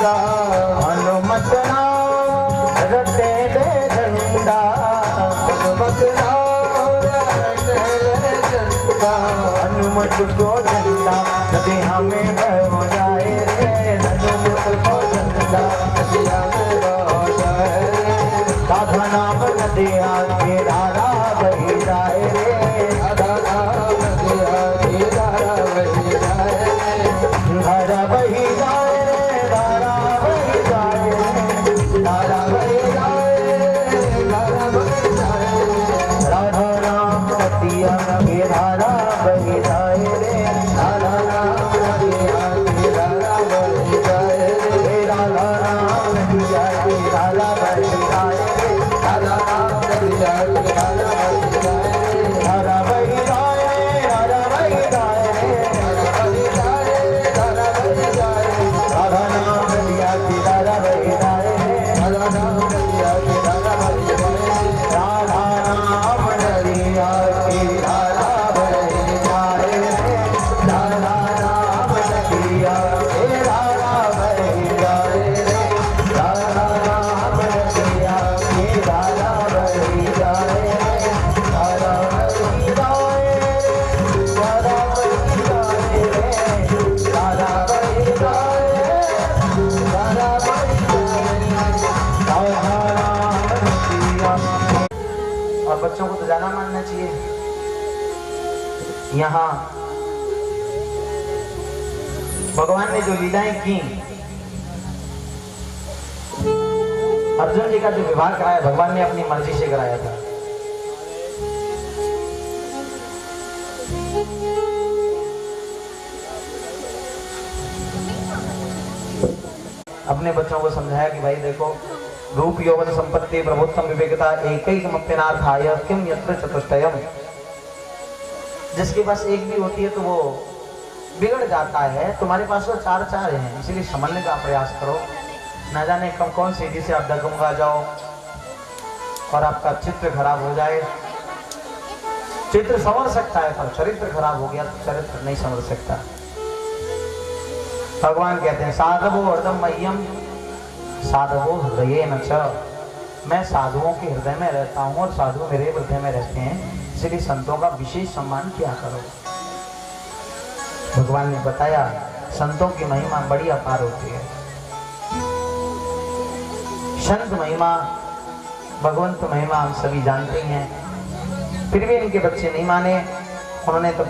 का हनुमत राम रटे दे झंडा हनुमत राम रटे दे झंडा हनुमत को झंडा कभी हमें हो जाए रे हनुमत को झंडा कभी हमें हो जाए राधा नाम नदिया के धारा बही जाए रे राधा नाम नदिया के धारा बही जाए धारा बही जाए धारा बही जाए धारा बही जाए धारा बही जाए राधा नाम नदिया के धारा बही जाए रे राधा नाम नदिया के धारा बही जाए रे राधा नाम नदिया के धारा बही जाए राधा नाम नदिया के धारा बही जाए धारा बही जाए धारा बही जाए धारा बही जाए राधा नाम नदिया की धारा बही जाए राधा नाम नदिया की धारा बही जाए राधा नाम नदिया की धारा बही जाए राधा नाम नदिया की धारा बही जाए राधा नाम नदिया की धारा बही जाए धारा बही जाए धारा बही जाए धारा बही जाए धारा बही जाए और बच्चों को तो ज्यादा मानना चाहिए। यहाँ भगवान ने जो लीलाएं की, अर्जुन जी का जो विवाह कराया भगवान ने अपनी मर्जी से कराया था। अपने बच्चों को समझाया कि भाई देखो, रूप यौवन संपत्ति प्रभुत्तम विवेकता एकैकमप्यनार्थाय किम यत्र चतुष्टयम्। जिसके पास एक भी होती है तो वो बिगड़ जाता है। तुम्हारे पास वो चार हैं, इसीलिए संभलने का प्रयास करो। न जाने कब कौन सीधी से आप डगमगा जाओ और आपका चित्र खराब हो जाए। चित्र संवर सकता है पर चरित्र खराब हो गया तो चरित्र नहीं संवर सकता। भगवान कहते हैं साधवो हृदय मह्यम साधवो हृदये न च। मैं साधुओं के हृदय में रहता हूँ और साधु मेरे हृदय में रहते हैं, इसलिए संतों का विशेष सम्मान किया करो। भगवान ने बताया संतों की महिमा बड़ी अपार होती है। संत महिमा, भगवंत महिमा हम सभी जानते हैं, फिर भी इनके बच्चे नहीं माने। उन्होंने तो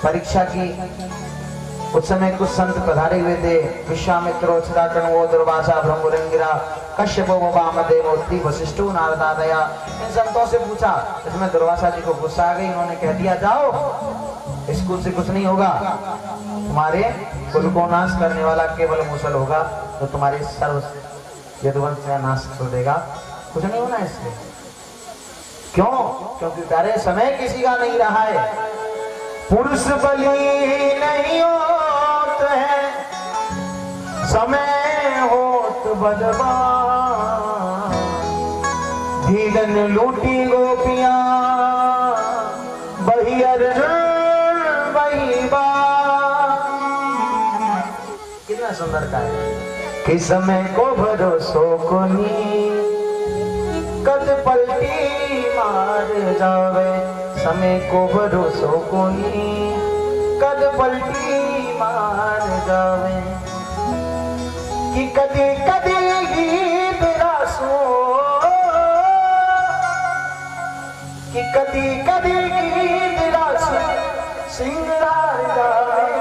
परीक्षा की। उस समय कुछ संत पधारे हुए थे, विश्वामित्रो चिराचरणो दुर्वासा ब्रह्मरंगिरा कश्यपो वामदेव उत्ति वशिष्ठो नारदादया। इन संतों से पूछा, इसमें दुर्वासा जी को गुस्सा आ गई। उन्होंने कह दिया जाओ, स्कूल से कुछ नहीं होगा, तुम्हारे कुल को नाश करने वाला केवल मुसल होगा तो तुम्हारे सर्व यदुवंश का नाश कर देगा, कुछ नहीं होना इससे। क्यों? क्योंकि तारे समय किसी का नहीं रहा है। पुरुष बलि नहीं होत है, समय होत बलवान। धीरन लूटी गोपियां बही अर्जुन बही बाण। कितना सुंदर का है कि समय को भरोसो को नी कद पलटी मार जावे। समय को भरोसो को नी कद पलटी मार जावे। कि कदी कदी गीत रासो, कि कदी कदी गीत रासो सिंगार जावे।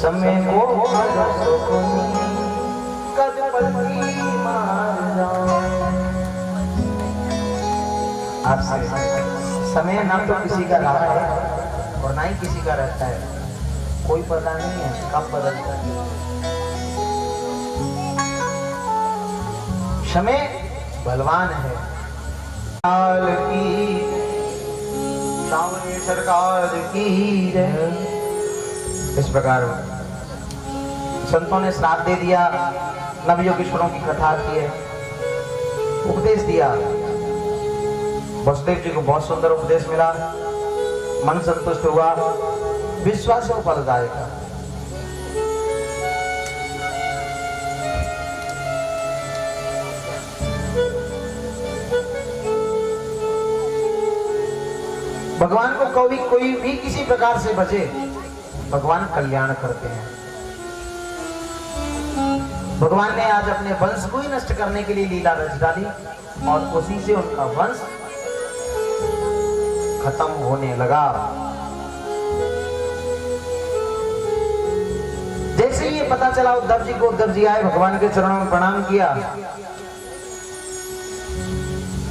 समय को भरोसो को नी कद पलटी मार जावे। आपसे समय ना तो किसी का रहा है और ना ही किसी का रहता है, कोई पता नहीं है कब बदलता है। समय बलवान है। काल की सामने सरकार की जय। इस प्रकार संतों ने श्राप दे दिया, नवयोगीश्वरों की कथा की है, उपदेश दिया। वसुदेव जी को बहुत सुंदर उपदेश मिला, मन संतुष्ट हुआ, विश्वास और फलदायक। भगवान को कोई भी किसी प्रकार से बचे, भगवान कल्याण करते हैं। भगवान ने आज अपने वंश को ही नष्ट करने के लिए लीला रच डाली और उसी से उनका वंश खत्म होने लगा। जैसे ही ये पता चला उद्धव जी को, उद्धव जी आए, भगवान के चरणों में प्रणाम किया।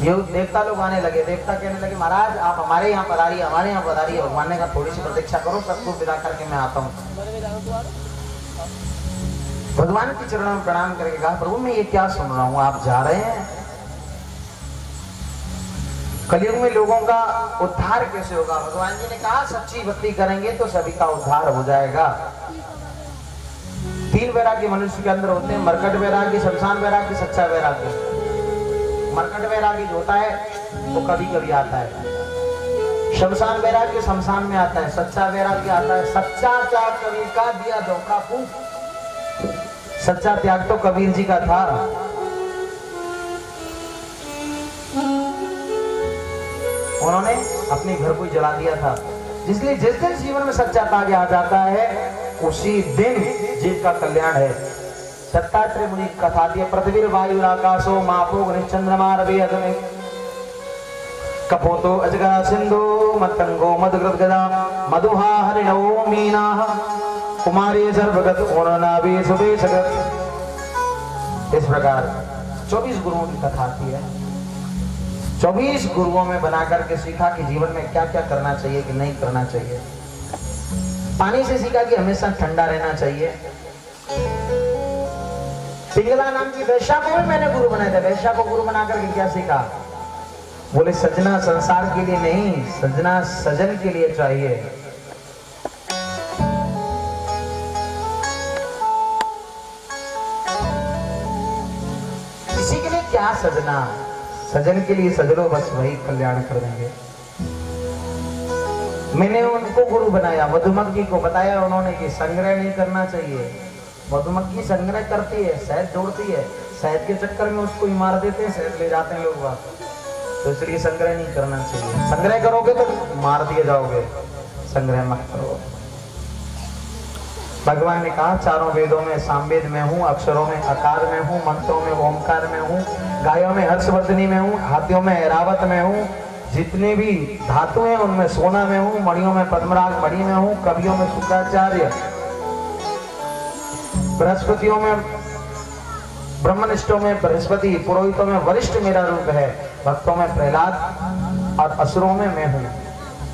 ये देवता लोग आने लगे, देवता कहने लगे महाराज आप हमारे यहाँ पधारिए, हमारे यहाँ पधारिए। भगवान ने कहा थोड़ी सी प्रतीक्षा करो, सबको विदा करके मैं आता हूँ। भगवान के चरणों में प्रणाम करके कहा प्रभु मैं ये क्या सुन रहा हूँ, आप जा रहे हैं? कलयुग में लोगों का उद्धार कैसे होगा? भगवान जी ने कहा सच्ची भक्ति करेंगे तो सभी का उद्धार हो जाएगा। 3 वैराग्य मनुष्य के अंदर होते हैं, मरकट वैराग्य, शमशान वैराग्य, सच्चा वैराग्य। मरकट वैराग्य जो होता है वो कभी कभी आता है, शमशान वैराग्य शमशान में आता है, सच्चा वैराग्य आता है। सच्चा त्याग कबीर का, दिया धोखा फूंक। सच्चा त्याग तो कबीर जी का था। उन्होंने अपने घर को जला दिया था। इसलिए जिस दिन जीवन में सच्चा त्याग आ जाता है उसी दिन जीव का कल्याण है। दत्तात्रेय मुनि की कथा दी, पृथ्वी वायु आकाशो मापो चंद्रमा रवि अग्नि कपोतो अजगा सिंधु मतंगो मदगृत गदा मधुहा हरिणो मीना कुमारी सर्वगत ओरनाभि सुबेशगत। इस प्रकार 24 गुरुओं की कथा आती है। 24 गुरुओं में बना करके सीखा कि जीवन में क्या क्या करना चाहिए कि नहीं करना चाहिए। पानी से सीखा कि हमेशा ठंडा रहना चाहिए। पिंगला नाम की वैश्या को भी मैंने गुरु बनाया था। वैश्या को गुरु बना करके क्या सीखा? बोले सजना संसार के लिए नहीं, सजना सजन के लिए चाहिए। किसी के लिए क्या सजना, सजन के लिए सजनो, बस वही कल्याण कर देंगे। मैंने उनको गुरु बनाया। मधुमक्खी को बताया उन्होंने कि संग्रह नहीं करना चाहिए। मधुमक्खी संग्रह करती है, शहद जोड़ती है, शहद के चक्कर में उसको ही मार देते हैं, शहद ले जाते हैं लोग वापस। तो इसलिए संग्रह नहीं करना चाहिए। संग्रह करोगे तो मार दिए जाओगे, संग्रह मत करो। भगवान ने कहा चारों वेदों में सामवेद में हूँ, अक्षरों में अकार में हूँ, मंत्रों में ओमकार में हूँ, गायों में हर्षवर्धनी में हूँ, हाथियों में ऐरावत में हूँ, जितने भी धातु हैं उनमें सोना में हूँ, मणियों में पद्मराग मणि में हूँ, कवियों में शुक्राचार्य, बृहस्पतियों में ब्रह्मनिष्ठों में बृहस्पति, पुरोहितों में वरिष्ठ मेरा रूप है, भक्तों में प्रहलाद और असुरों में मैं हूँ,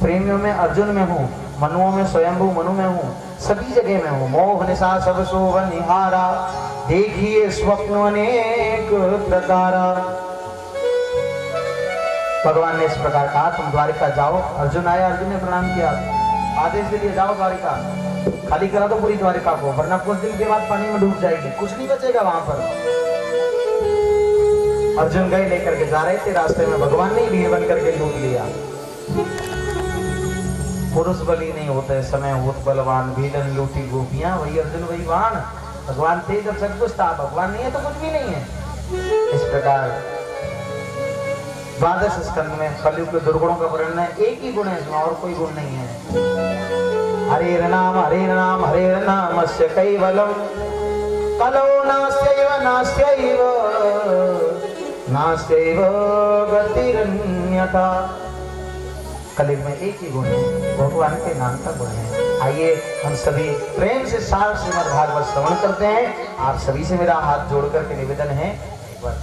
प्रेमियों में अर्जुन में हूँ, मनुओं में स्वयंभू मनु में हूँ, सभी जगह में हूँ। मोह निशा सब शोभ निहारा, देखिए स्वप्न अनेक प्रकारा। भगवान ने इस प्रकार कहा तुम द्वारिका जाओ। अर्जुन आया, अर्जुन ने प्रणाम किया, आदेश दे दिया जाओ द्वारिका, खाली करा दो पूरी द्वारिका को, वरना कुछ दिन के बाद पानी में डूब जाएगी, कुछ नहीं बचेगा वहां पर। अर्जुन गए, लेकर के जा रहे थे, रास्ते में भगवान ने भीड़ बन करके लूट लिया। पुरुष बली नहीं होते समय होत बलवान, भीलन लूटी गोपियां, वही अर्जुन वही वाण। भगवान थे जब सब कुछ था, भगवान नहीं है तो कुछ भी नहीं है। इस प्रकार 12 स्कंद में कलयुग के दुर्गुणों का वर्णन है। एक ही गुण है इसमें, और कोई गुण नहीं है। हरे नाम से कैवलम कलो नास्त्यैव गतिरन्यथा। कलयुग में एक ही गुण है, भगवान के नाम का गुण है। आइए हम सभी प्रेम से सार श्रीमद् भागवत श्रवण करते हैं। आप सभी से मेरा हाथ जोड़ करके निवेदन है, एक बार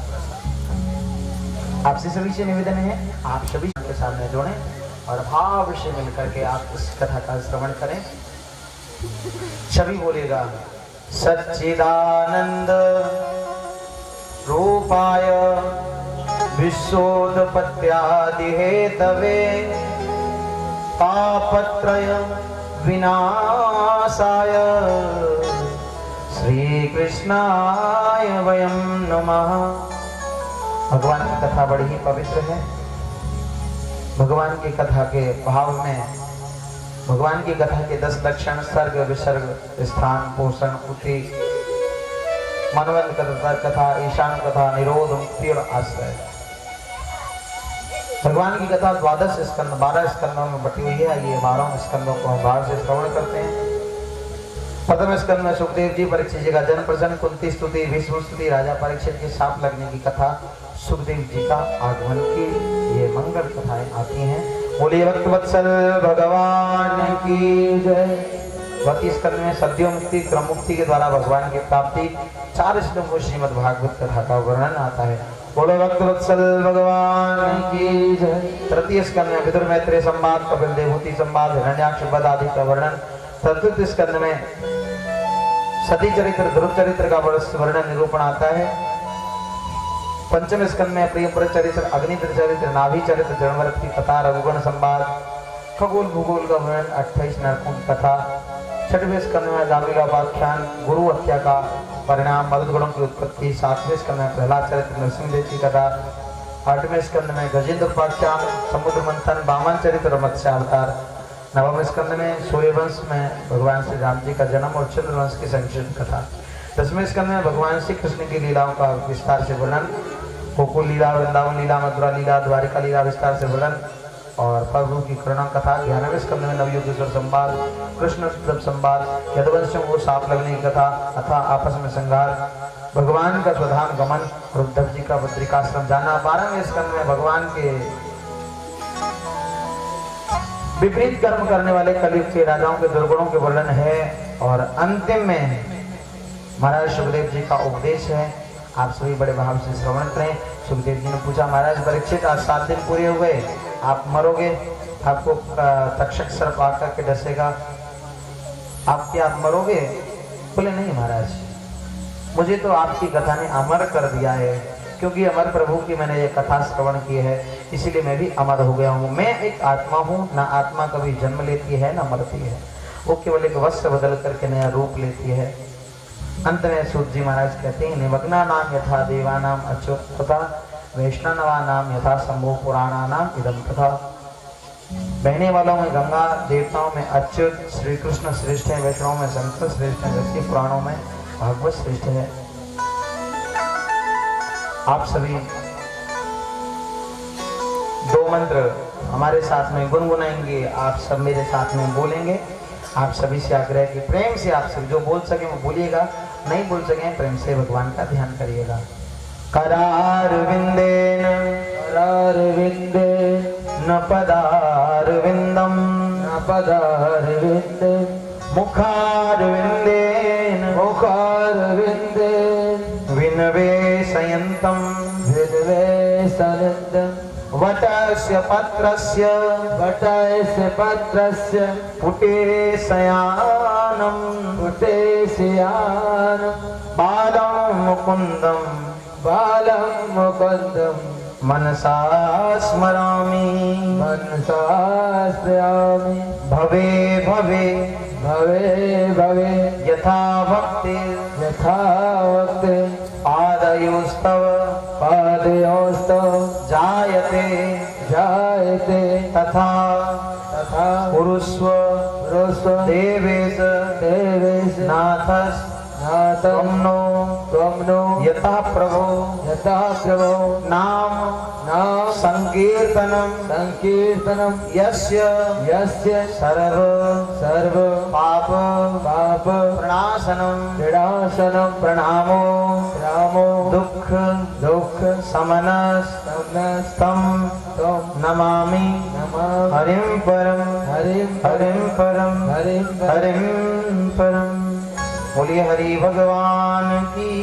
आपसे सभी से निवेदन है, आप सभी के सामने जोड़ें और भाव से मिलकर के आप इस कथा का श्रवण करें। सभी बोलेगा सच्चिदानंद रूपाय विश्वोत्पत्त्यादि हेतवे तापत्रय विनाशाय श्री कृष्णाय वयं नमः। भगवान की कथा बड़ी ही पवित्र है। भगवान की कथा के भाव में भगवान की कथा के 10 लक्षण, सर्ग विसर्ग, स्थान, पोषण, पुथि, मनवंत कथा, ईशान कथा, निरोध, मुक्ति और आश्रय। भगवान की कथा 12 स्कंद 12 स्कंदों में बटी हुई है। ये 12 स्कंदों को हम भाव से श्रवण करते हैं। प्रथम स्कंद में सुखदेव जी परीक्षित जी का जन्म प्रसन्न, कुंती स्तुति, भीष्म स्तुति, राजा परीक्षित के साप लगने की कथा, सुखदेव जी का आगमन की ये मंगल कथाएं आती हैं। बोलिए भक्त वत्सल भगवान की जय। 32 स्कंद में सद्यो मुक्ति क्रम मुक्ति के द्वारा भगवान की प्राप्ति 4 श्लोकों श्रीमद् भागवत कथा का वर्णन आता है। बोलो भक्त वत्सल भगवान की जय। तृतीय स्कंद में विदुर मैत्रेय संवाद, कपिल देवहूति संवाद, हिरण्याक्ष वध आदि का वर्णन। चतुर्थ स्कंद में सती चरित्र, ध्रुव चरित्र का वर्णन निरूपण आता है। पंचम स्कंद में प्रियव्रत चरित्र, अग्नित्र चरित्र, नाभि चरित्र, जनवरत की कथा, रघुगण संवाद, खगोल भूगोल का वर्णन, 28 नरकों की कथा। छठवें स्कंद में दामिलोपाख्यान, गुरु हत्या का परिणाम, मरुदगुणों की उत्पत्ति। सातवें स्कंद में प्रहलाद चरित्र, नरसिंहदेव की कथा। आठवें स्कंद में गजेंद्र उपाख्यान, समुद्र मंथन, वामन चरित्र, मत्स्य अवतार। नवम स्कंद में सूर्यवंश में भगवान श्री राम जी का जन्म और चंद्रवंश की संक्षिप्त कथा। 10वें स्कंद में भगवान श्री कृष्ण की लीलाओं का विस्तार से वर्णन, गोकुल लीला, वृंदावन लीला, मथुरा लीला, द्वारिका लीला विस्तार से वर्णन और प्रभु की करुणा कथा। 11वें स्कंद में नवयुगेश्वर संवाद, कृष्ण संवाद, यदुवंशियों को साप लगने की कथा अथा आपस में संघार, भगवान का स्वधाम गमन, उद्धव जी का बद्रिकाश्रम जाना। 12वें स्कंद में भगवान के विपरीत कर्म करने वाले कलयुग के राजाओं के दुर्गुणों के वर्णन है। और अंतिम में महाराज सुखदेव जी का उपदेश है। आप सभी बड़े भाव से श्रवण करें। सुखदेव जी ने पूछा, महाराज परीक्षित आज 7 दिन पूरे हो गए, आप मरोगे, आपको तक्षक सर्प आकर के डसेगा, आप क्या आप मरोगे? बोले नहीं महाराज, मुझे तो आपकी कथा ने अमर कर दिया है, क्योंकि अमर प्रभु की मैंने ये कथा श्रवण की है, इसीलिए मैं भी अमर हो गया हूँ। मैं एक आत्मा हूँ, ना आत्मा कभी जन्म लेती है ना मरती है, वो केवल एक वस्त्र बदल करके नया रूप लेती है। अंत में सूत जी महाराज कहते हैं, निमग्ना नाम यथा देवानाम अच्युत तथा वैष्णवा नाम यथा शंभु पुराणा नाम इदम तथा। बहने वालों में गंगा, देवताओं में अच्युत, श्री कृष्ण श्रेष्ठ है, वैष्णवों में शंकर श्रेष्ठ है, वैसे पुराणों में भागवत श्रेष्ठ है। आप सभी 2 मंत्र हमारे साथ में गुनगुनाएंगे, आप सब मेरे साथ में बोलेंगे। आप सभी से आग्रह कि प्रेम से आप सभी जो बोल सके वो बोलिएगा, नहीं बोल सके प्रेम से भगवान का ध्यान करिएगा। करारविंदेन न पदारविंदम न पदारविंदे मुखारविंदेन विनवेशयन्तम वटस्य पत्रस्य पुटेशयानं बालं मुकुन्दं मनसा स्मरामि भवे भवे यथा भक्ति पादयोस्तव जायते तथा पुरुष्व देवेश नाथस त्वं नो यथा प्रभो नाम संकीर्तनम यस्य सर्व पाप प्रणाशनम प्रणामो दुख समनस तम नमामि हरिं परम। बोलिए हरि भगवान की।